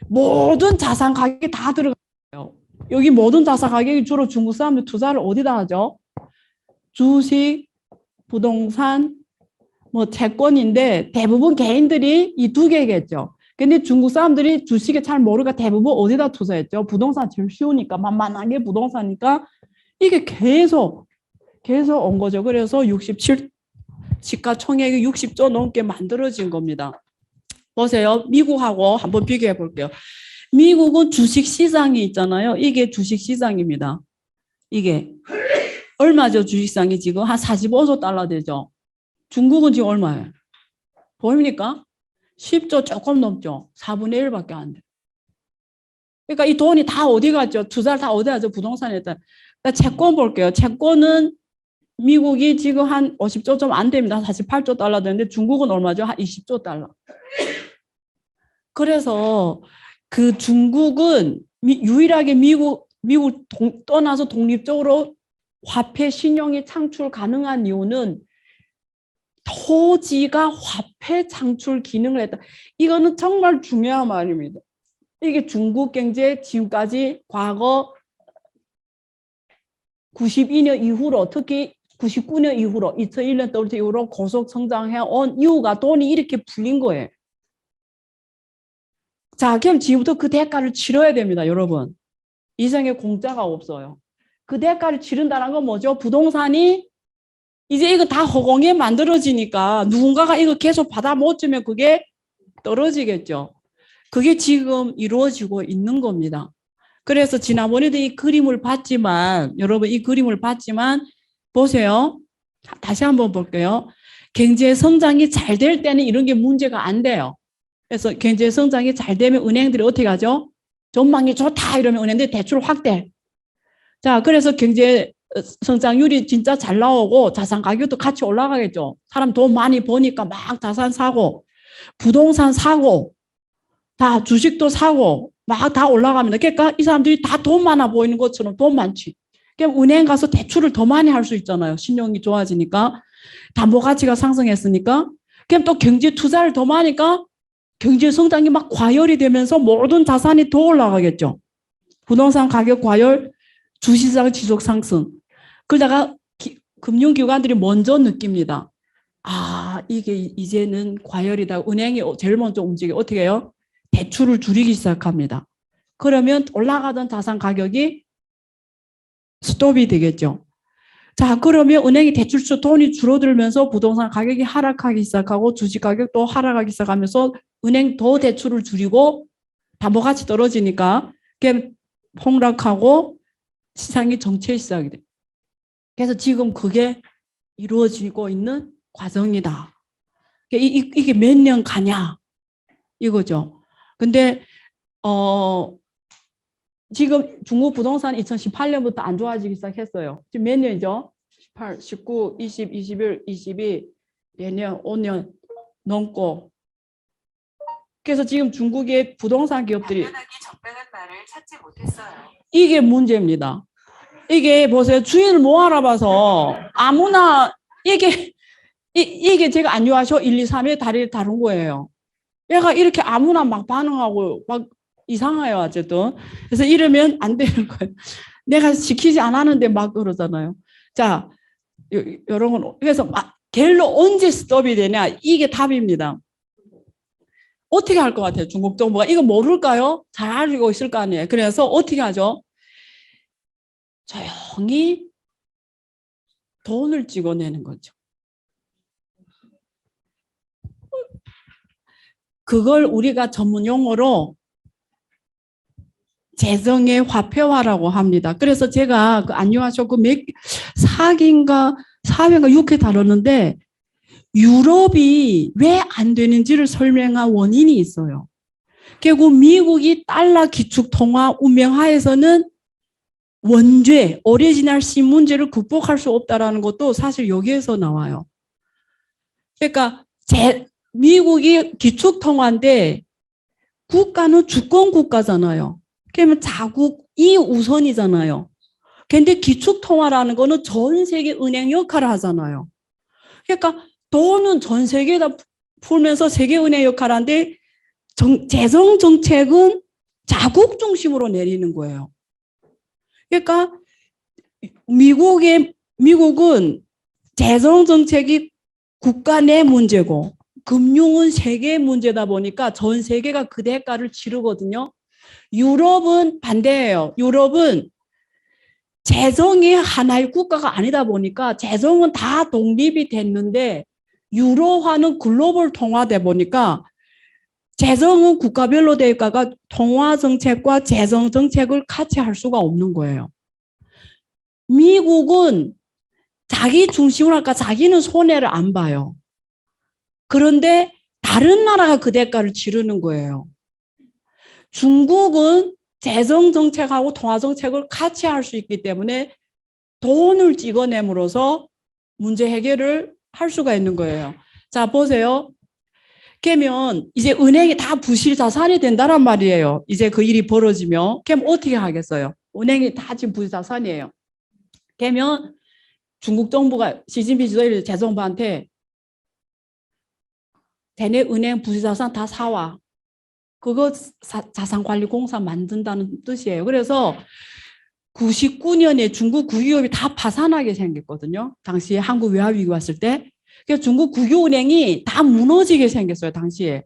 모든 자산 가격이 다 들어가요. 여기 모든 자산 가격이 주로 중국 사람들 투자를 어디다 하죠? 주식, 부동산, 뭐 채권인데 대부분 개인들이 이 두 개겠죠. 근데 중국 사람들이 주식에 잘 모르니까 대부분 어디다 투자했죠? 부동산 제일 쉬우니까 만만하게 부동산이니까 이게 계속 온 거죠. 그래서 67 시가총액이 60조 넘게 만들어진 겁니다. 보세요. 미국하고 한번 비교해 볼게요. 미국은 주식시장이 있잖아요. 이게 주식시장입니다. 이게 얼마죠? 주식시장이 지금 한 45조 달러 되죠. 중국은 지금 얼마예요? 보입니까? 10조 조금 넘죠. 4분의 1밖에 안 돼요. 그러니까 이 돈이 다 어디 갔죠? 투자를 다 어디 하죠? 부동산에. 그러니까 채권 볼게요. 채권은 미국이 지금 한 50조 좀 안 됩니다. 48조 달러 되는데 중국은 얼마죠? 한 20조 달러. 그래서 그 중국은 유일하게 미국 떠나서 독립적으로 화폐 신용이 창출 가능한 이유는 토지가 화폐 창출 기능을 했다. 이거는 정말 중요한 말입니다. 이게 중국 경제 지금까지 과거 92년 이후로 특히 99년 이후로 2001년 때부터 이후로 고속 성장해 온 이유가 돈이 이렇게 풀린 거예요. 자, 그럼 지금부터 그 대가를 치러야 됩니다, 여러분. 이생에 공짜가 없어요. 그 대가를 치른다는 건 뭐죠? 부동산이 이제 이거 다 허공에 만들어지니까 누군가가 이거 계속 받아 못 주면 그게 떨어지겠죠. 그게 지금 이루어지고 있는 겁니다. 그래서 지난번에도 이 그림을 봤지만, 여러분 이 그림을 봤지만, 보세요. 다시 한번 볼게요. 경제 성장이 잘 될 때는 이런 게 문제가 안 돼요. 그래서 경제 성장이 잘 되면 은행들이 어떻게 하죠? 전망이 좋다 이러면 은행들이 대출 확대. 자, 그래서 경제 성장률이 진짜 잘 나오고 자산 가격도 같이 올라가겠죠. 사람 돈 많이 버니까 막 자산 사고, 부동산 사고, 다 주식도 사고, 막 다 올라갑니다. 그러니까 이 사람들이 다 돈 많아 보이는 것처럼 돈 많지. 그럼 은행 가서 대출을 더 많이 할 수 있잖아요. 신용이 좋아지니까. 담보 가치가 상승했으니까. 그럼 또 경제 투자를 더 많이 하니까 경제 성장이 막 과열이 되면서 모든 자산이 더 올라가겠죠. 부동산 가격 과열, 주식시장 지속 상승. 그러다가 금융기관들이 먼저 느낍니다. 이게 이제는 과열이다. 은행이 제일 먼저 움직여. 어떻게 해요? 대출을 줄이기 시작합니다. 그러면 올라가던 자산 가격이 스톱이 되겠죠. 자, 그러면 은행이 대출처 돈이 줄어들면서 부동산 가격이 하락하기 시작하고 주식 가격도 하락하기 시작하면서 은행 더 대출을 줄이고 담보가치 떨어지니까 폭락하고 시장이 정체 시작이 돼. 그래서 지금 그게 이루어지고 있는 과정이다. 이게 몇 년 가냐 이거죠. 근데 지금 중국 부동산 2018년부터 안 좋아지기 시작했어요. 지금 몇 년이죠? 18, 19, 20, 21, 22, 내년 5년 넘고. 그래서 지금 중국의 부동산 기업들이 적당한 말을 찾지 못했어요. 이게 문제입니다. 이게 보세요. 주인을 못 알아봐서 아무나 이게 제가 안 좋아하셔 1, 2, 3의 다리를 다룬 거예요. 얘가 이렇게 아무나 막 반응하고 막 이상해요, 어쨌든. 그래서 이러면 안 되는 거예요. 내가 지키지 않았는데 막 그러잖아요. 자, 이런 건 그래서 갤로 언제 스톱이 되냐 이게 답입니다. 어떻게 할 것 같아요, 중국 정부가? 이거 모를까요? 잘 알고 있을 거 아니에요. 그래서 어떻게 하죠? 조용히 돈을 찍어내는 거죠. 그걸 우리가 전문 용어로 재정의 화폐화라고 합니다. 그래서 제가 안녕하쇼 그 4기인가 4회인가 6회 다뤘는데 유럽이 왜 안 되는지를 설명한 원인이 있어요. 결국 미국이 달러 기축 통화 운명하에서는 원죄, 오리지널 신 문제를 극복할 수 없다라는 것도 사실 여기에서 나와요. 그러니까 미국이 기축 통화인데 국가는 주권 국가잖아요. 그러면 자국이 우선이잖아요. 근데 기축 통화라는 거는 전 세계 은행 역할을 하잖아요. 그러니까 돈은 전 세계에다 풀면서 세계 은행 역할을 하는데 재정 정책은 자국 중심으로 내리는 거예요. 그러니까 미국은 재정 정책이 국가 내 문제고 금융은 세계 문제다 보니까 전 세계가 그 대가를 치르거든요. 유럽은 반대예요. 유럽은 재정이 하나의 국가가 아니다 보니까 재정은 다 독립이 됐는데 유로화는 글로벌 통화돼 보니까 재정은 국가별로 되니까 통화 정책과 재정 정책을 같이 할 수가 없는 거예요. 미국은 자기 중심으로 할까 자기는 손해를 안 봐요. 그런데 다른 나라가 그 대가를 치르는 거예요. 중국은 재정 정책하고 통화 정책을 같이 할 수 있기 때문에 돈을 찍어내므로써 문제 해결을 할 수가 있는 거예요. 자, 보세요. 그러면 이제 은행이 다 부실 자산이 된다란 말이에요. 이제 그 일이 벌어지면. 그럼 어떻게 하겠어요? 은행이 다 지금 부실 자산이에요. 그러면 중국 정부가 시진핑 지도자 재정부한테 대내 은행 부실 자산 다 사와. 그거 자산관리공사 만든다는 뜻이에요. 그래서 99년에 중국 국유기업이 다 파산하게 생겼거든요. 당시에 한국 외화위기 왔을 때. 그래서 중국 국유은행이 다 무너지게 생겼어요. 당시에.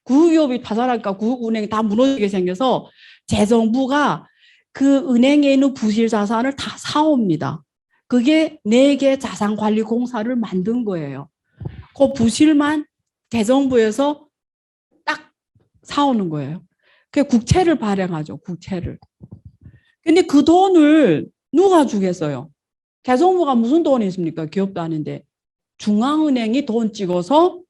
국유기업이 파산하니까 국유은행이 다 무너지게 생겨서 재정부가 그 은행에 있는 부실 자산을 다 사옵니다. 그게 4개 자산관리공사를 만든 거예요. 그 부실만 재정부에서 딱 사오는 거예요. 그 국채를 발행하죠. 국채를. 근데 그 돈을 누가 주겠어요? 재정부가 무슨 돈이 있습니까? 기업도 아닌데. 중앙은행이 돈 찍어서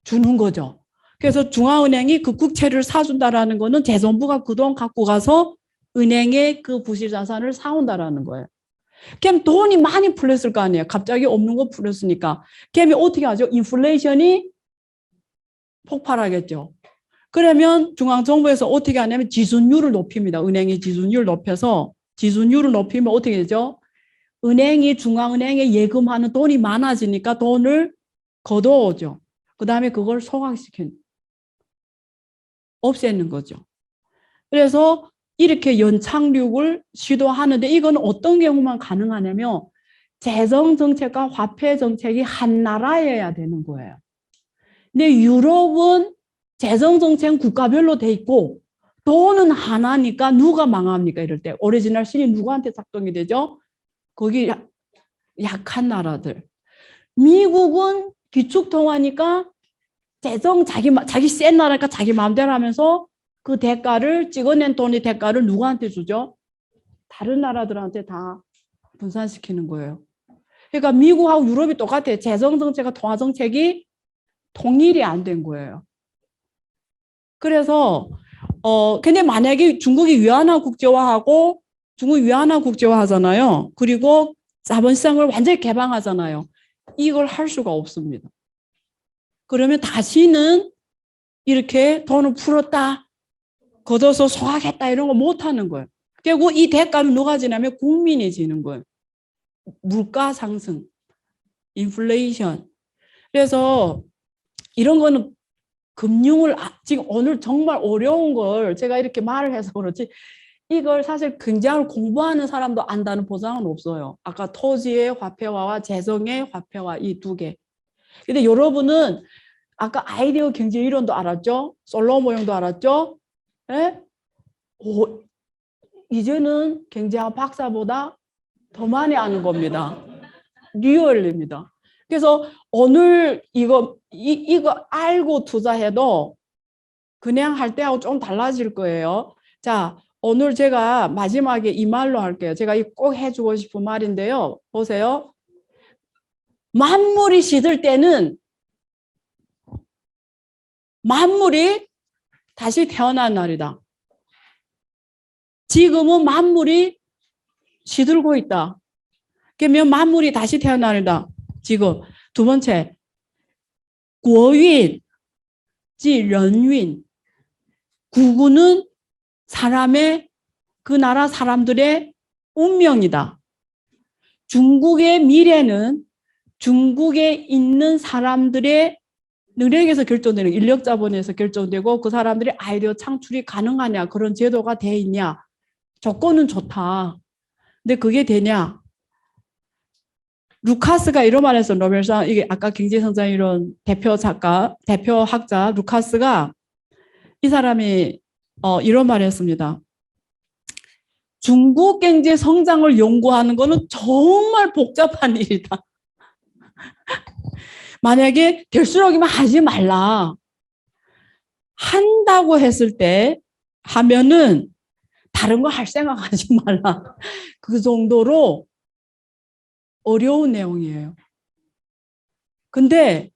주는 거죠. 그래서 중앙은행이 그 국채를 사준다라는 거는 재정부가 그 돈 갖고 가서 은행에 그 부실 자산을 사온다라는 거예요. 그럼 돈이 많이 풀렸을 거 아니에요. 갑자기 없는 거 풀렸으니까. 그러면 어떻게 하죠? 인플레이션이 폭발하겠죠. 그러면 중앙정부에서 어떻게 하냐면 지준율을 높입니다. 은행이 지준율을 높여서 지준율을 높이면 어떻게 되죠? 은행이 중앙은행에 예금하는 돈이 많아지니까 돈을 걷어오죠. 그 다음에 그걸 소각시키는 없애는 거죠. 그래서 이렇게 연착륙을 시도하는데 이건 어떤 경우만 가능하냐면 재정 정책과 화폐 정책이 한 나라여야 되는 거예요. 근데 유럽은 재정 정책은 국가별로 돼 있고 돈은 하나니까 누가 망합니까? 이럴 때 오리지널 신이 누구한테 작동이 되죠? 거기 약한 나라들. 미국은 기축통화니까 재정 자기 센 나라니까 자기 마음대로 하면서 그 대가를 찍어낸 돈의 대가를 누구한테 주죠? 다른 나라들한테 다 분산시키는 거예요. 그러니까 미국하고 유럽이 똑같아요. 재정 정책과 통화 정책이 통일이 안 된 거예요. 그래서 근데 만약에 중국이 위안화 국제화하고 중국이 위안화 국제화하잖아요. 그리고 자본시장을 완전히 개방하잖아요. 이걸 할 수가 없습니다. 그러면 다시는 이렇게 돈을 풀었다, 걷어서 소화했다 이런 거 못 하는 거예요. 결국 이 대가는 누가 지나면 국민이 지는 거예요. 물가 상승, 인플레이션. 그래서 이런 거는 금융을 지금 오늘 정말 어려운 걸 제가 이렇게 말을 해서 그렇지 이걸 사실 굉장히 공부하는 사람도 안다는 보장은 없어요. 아까 토지의 화폐화와 재정의 화폐화 이 두 개. 근데 여러분은 아까 아이디어 경제 이론도 알았죠? 솔로 모형도 알았죠? 예? 이제는 경제학 박사보다 더 많이 아는 겁니다. 리얼입니다. 그래서 오늘 이거 알고 투자해도 그냥 할 때하고 좀 달라질 거예요. 자, 오늘 제가 마지막에 이 말로 할게요. 제가 꼭 해주고 싶은 말인데요. 보세요. 만물이 시들 때는 만물이 다시 태어난 날이다. 지금은 만물이 시들고 있다. 그러면 만물이 다시 태어난다. 지금 두 번째, 国运即人运. 구구는 사람의 그 나라 사람들의 운명이다. 중국의 미래는 중국에 있는 사람들의 능력에서 결정되는 인력 자본에서 결정되고 그 사람들의 아이디어 창출이 가능하냐 그런 제도가 돼 있냐 조건은 좋다. 근데 그게 되냐? 루카스가 이런 말했어. 노벨상 이게 아까 경제성장 이론 대표 작가 대표 학자 루카스가 이 사람이 이런 말을 했습니다. 중국 경제 성장을 연구하는 거는 정말 복잡한 일이다. 만약에 될수록이면 하지 말라. 한다고 했을 때 하면은 다른 거 할 생각하지 말라. 그 정도로 어려운 내용이에요. 근데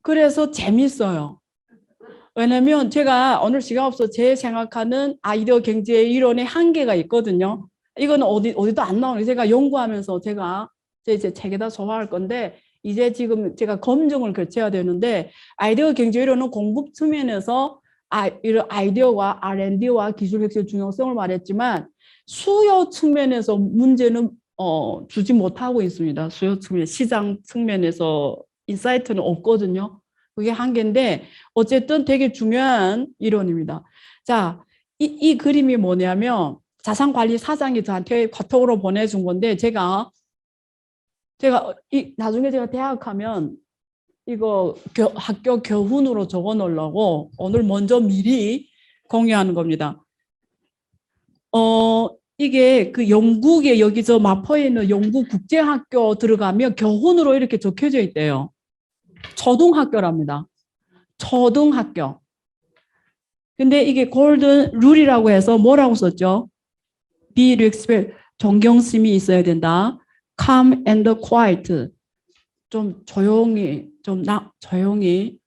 그래서 재밌어요. 왜냐면 제가 오늘 시간 없어서 제 생각하는 아이디어 경제 이론의 한계가 있거든요. 이거는 어디도 안 나오는 제가 연구하면서 제가 제 책에다 소화할 건데 이제 지금 제가 검증을 거쳐야 되는데 아이디어 경제 이론은 공급 측면에서 이런 아이디어와 R&D와 기술 혁신의 중요성을 말했지만 수요 측면에서 문제는 주지 못하고 있습니다. 수요 측면, 시장 측면에서 인사이트는 없거든요. 그게 한계인데 어쨌든 되게 중요한 이론입니다. 자, 이 그림이 뭐냐면 자산관리사장이 저한테 카톡으로 보내준 건데 제가 나중에 제가 대학 가면 이거 학교 교훈으로 적어 놓으려고 오늘 먼저 미리 공유하는 겁니다. 이게 그 영국에 여기 저 마포에 있는 영국 국제학교 들어가면 교훈으로 이렇게 적혀져 있대요. 초등학교랍니다. 초등학교. 근데 이게 골든 룰이라고 해서 뭐라고 썼죠? Be respect, 존경심이 있어야 된다. Calm and quiet. 좀 조용히, 조용히.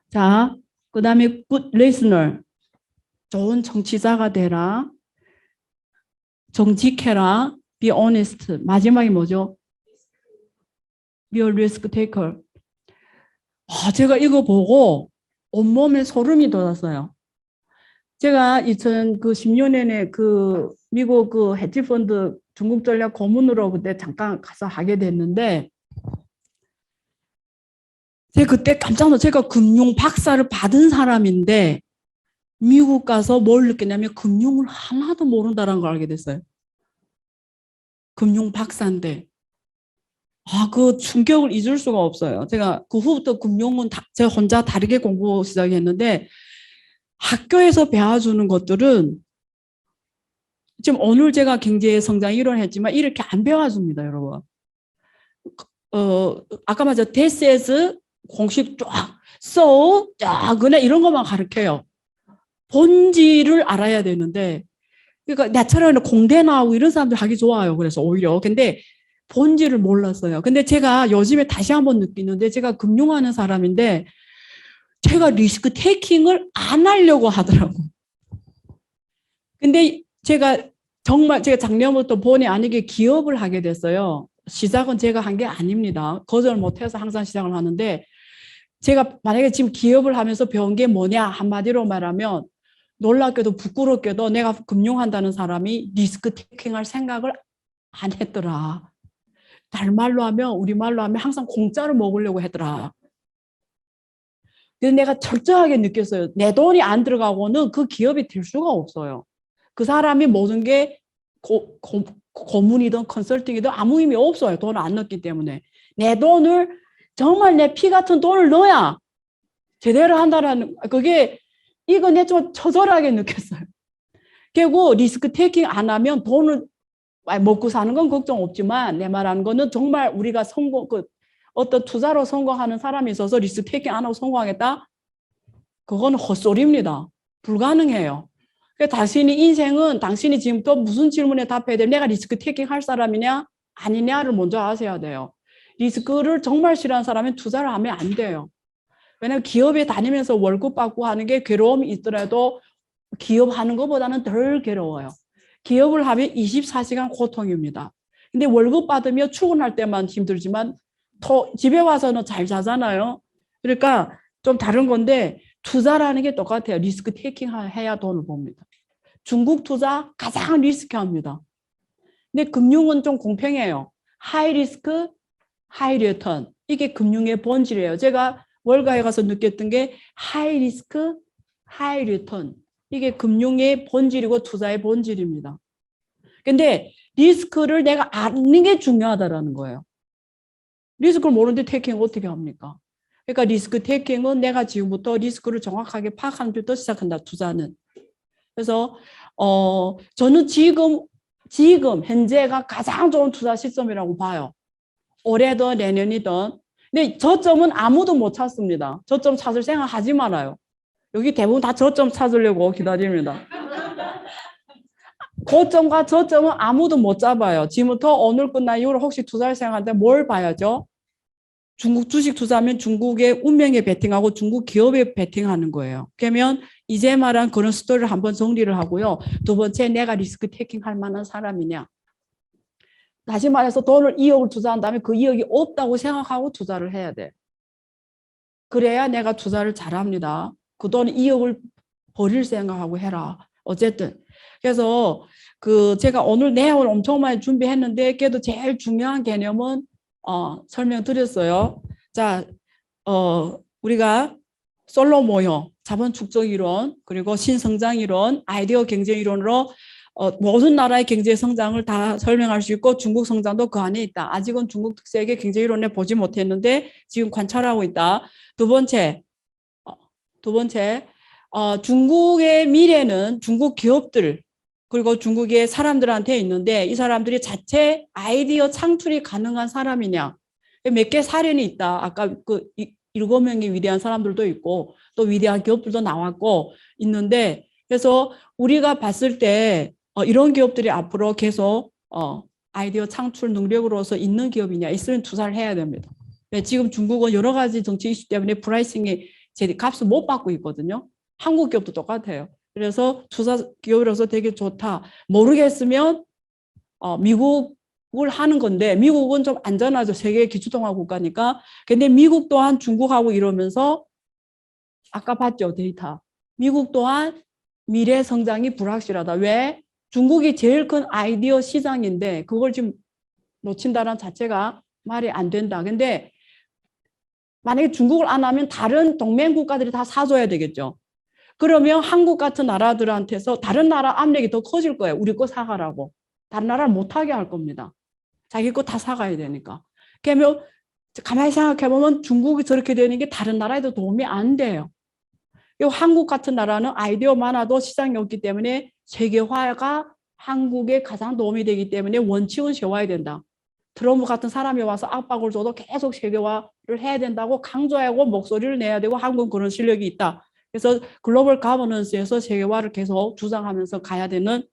자, 그 다음에 good listener. 좋은 정치자가 되라. 정직해라. Be honest. 마지막이 뭐죠? Be a risk taker. 제가 이거 보고 온몸에 소름이 돋았어요. 제가 2010년에 그 미국 그 헤지펀드 중국 전략 고문으로 그때 잠깐 가서 하게 됐는데 제가 그때 깜짝 놀랐어요. 제가 금융 박사를 받은 사람인데 미국 가서 뭘 느꼈냐면 금융을 하나도 모른다는 걸 알게 됐어요. 금융 박사인데 그 충격을 잊을 수가 없어요. 제가 그 후부터 금융은 제가 혼자 다르게 공부 시작했는데 학교에서 배워주는 것들은 지금 오늘 제가 경제 성장 이론 했지만 이렇게 안 배워줍니다, 여러분. 아까 말했죠. this is 공식 쫙, so, 그냥 이런 것만 가르쳐요. 본질을 알아야 되는데, 그러니까 나처럼 공대 나오고 이런 사람들 하기 좋아요. 그래서 오히려. 근데 본질을 몰랐어요. 근데 제가 요즘에 다시 한번 느끼는데, 제가 금융하는 사람인데, 제가 리스크 테이킹을 안 하려고 하더라고. 근데 제가 작년부터 본의 아니게 기업을 하게 됐어요. 시작은 제가 한 게 아닙니다. 거절 못해서 항상 시작을 하는데, 제가 만약에 지금 기업을 하면서 배운 게 뭐냐 한마디로 말하면 놀랍게도 부끄럽게도 내가 금융한다는 사람이 리스크 테이킹할 생각을 안 했더라. 달말로 하면 우리말로 하면 항상 공짜로 먹으려고 했더라. 근데 내가 철저하게 느꼈어요. 내 돈이 안 들어가고는 그 기업이 될 수가 없어요. 그 사람이 모든 게 고문이든 컨설팅이든 아무 의미 없어요. 돈을 안 넣기 때문에. 내 돈을 정말 내 피 같은 돈을 넣어야 제대로 한다라는 그게 이거 내 좀 처절하게 느꼈어요. 결국 리스크 테이킹 안 하면 돈을 먹고 사는 건 걱정 없지만 내 말하는 거는 정말 우리가 어떤 투자로 성공하는 사람이 있어서 리스크 테이킹 안 하고 성공하겠다? 그거는 헛소리입니다. 불가능해요. 당신이 지금부터 무슨 질문에 답해야 돼? 내가 리스크 테이킹 할 사람이냐? 아니냐를 먼저 아셔야 돼요. 리스크를 정말 싫어하는 사람은 투자를 하면 안 돼요. 왜냐하면 기업에 다니면서 월급 받고 하는 게 괴로움이 있더라도 기업 하는 것보다는 덜 괴로워요. 기업을 하면 24시간 고통입니다. 근데 월급 받으며 출근할 때만 힘들지만 집에 와서는 잘 자잖아요. 그러니까 좀 다른 건데 투자라는 게 똑같아요. 리스크 테이킹 해야 돈을 봅니다. 중국 투자 가장 리스크합니다. 근데 금융은 좀 공평해요. 하이 리스크, 하이 리턴. 이게 금융의 본질이에요. 제가 월가에 가서 느꼈던 게 하이 리스크, 하이 리턴. 이게 금융의 본질이고 투자의 본질입니다. 근데 리스크를 내가 아는 게 중요하다라는 거예요. 리스크를 모르는데 테이킹 어떻게 합니까? 그러니까 리스크 테이킹은 내가 지금부터 리스크를 정확하게 파악하는 데부터 시작한다. 투자는. 그래서 저는 지금 현재가 가장 좋은 투자 시점이라고 봐요. 올해든 내년이든. 근데 저점은 아무도 못 찾습니다. 저점 찾을 생각 하지 말아요. 여기 대부분 다 저점 찾으려고 기다립니다. 고점과 저점은 아무도 못 잡아요. 지금부터 오늘 끝난 이후로 혹시 투자를 생각하는데 뭘 봐야죠? 중국 주식 투자하면 중국의 운명에 베팅하고 중국 기업에 베팅하는 거예요. 그러면 이제 말한 그런 스토리를 한번 정리를 하고요. 두 번째, 내가 리스크 테이킹 할 만한 사람이냐. 다시 말해서 돈을 2억을 투자한다면 그 2억이 없다고 생각하고 투자를 해야 돼. 그래야 내가 투자를 잘합니다. 그 돈 2억을 버릴 생각하고 해라. 어쨌든. 그래서 제가 오늘 내용을 엄청 많이 준비했는데 그래도 제일 중요한 개념은 설명드렸어요. 자, 우리가 솔로 모형, 자본 축적 이론, 그리고 신성장 이론, 아이디어 경제 이론으로 모든 나라의 경제 성장을 다 설명할 수 있고 중국 성장도 그 안에 있다. 아직은 중국 특색의 경제 이론에 보지 못했는데 지금 관찰하고 있다. 두 번째, 중국의 미래는 중국 기업들 그리고 중국의 사람들한테 있는데 이 사람들이 자체 아이디어 창출이 가능한 사람이냐. 몇 개 사례는 있다. 아까 7명의 위대한 사람들도 있고 또 위대한 기업들도 나왔고 있는데 그래서 우리가 봤을 때 이런 기업들이 앞으로 계속 아이디어 창출 능력으로서 있는 기업이냐 있으면 투자를 해야 됩니다. 지금 중국은 여러 가지 정치 이슈 때문에 프라이싱이 제 값을 못 받고 있거든요. 한국 기업도 똑같아요. 그래서 투자 기업으로서 되게 좋다. 모르겠으면 미국을 하는 건데 미국은 좀 안전하죠. 세계 기초통화 국가니까. 근데 미국 또한 중국하고 이러면서 아까 봤죠 데이터. 미국 또한 미래 성장이 불확실하다. 왜? 중국이 제일 큰 아이디어 시장인데 그걸 지금 놓친다는 자체가 말이 안 된다. 근데 만약에 중국을 안 하면 다른 동맹 국가들이 다 사줘야 되겠죠. 그러면 한국 같은 나라들한테서 다른 나라 압력이 더 커질 거예요. 우리 거 사가라고. 다른 나라를 못하게 할 겁니다. 자기 거 다 사가야 되니까. 그러면 가만히 생각해 보면 중국이 저렇게 되는 게 다른 나라에도 도움이 안 돼요. 이 한국 같은 나라는 아이디어 많아도 시장이 없기 때문에 세계화가 한국에 가장 도움이 되기 때문에 원칙은 세워야 된다. 트럼프 같은 사람이 와서 압박을 줘도 계속 세계화를 해야 된다고 강조하고 목소리를 내야 되고 한국은 그런 실력이 있다. 그래서 글로벌 가버넌스에서 세계화를 계속 주장하면서 가야 되는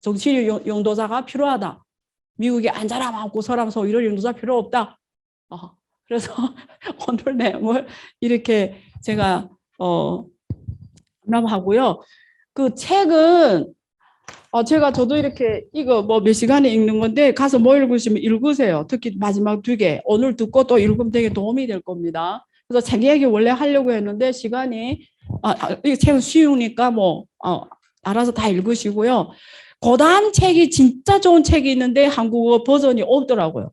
정치적 용도자가 필요하다. 미국이 앉아라 많고 서라면서 이런 용도자 필요 없다. 그래서 오늘 내용을 이렇게 제가 하고요. 그 책은 저도 이렇게 이거 뭐 몇 시간에 읽는 건데 가서 뭐 읽으시면 읽으세요. 특히 마지막 2개 오늘 듣고 또 읽으면 되게 도움이 될 겁니다. 그래서 책 얘기 원래 하려고 했는데 시간이 이 책은 쉬우니까 뭐 알아서 다 읽으시고요. 고단 책이 진짜 좋은 책이 있는데 한국어 버전이 없더라고요.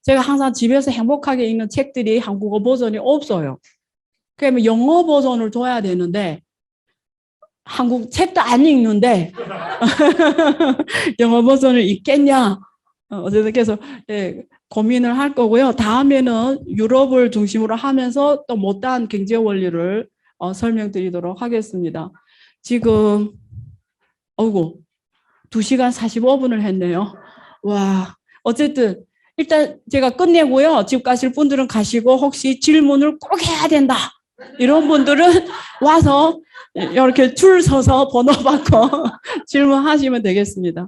제가 항상 집에서 행복하게 읽는 책들이 한국어 버전이 없어요. 그러면 영어 버전을 줘야 되는데 한국 책도 안 읽는데 영어 버전을 읽겠냐? 어쨌든 그래서 고민을 할 거고요. 다음에는 유럽을 중심으로 하면서 또 못다한 경제 원리를 설명드리도록 하겠습니다. 지금 2시간 45분을 했네요. 와, 어쨌든 일단 제가 끝내고요. 집 가실 분들은 가시고 혹시 질문을 꼭 해야 된다. 이런 분들은 와서 이렇게 줄 서서 번호 받고 질문하시면 되겠습니다.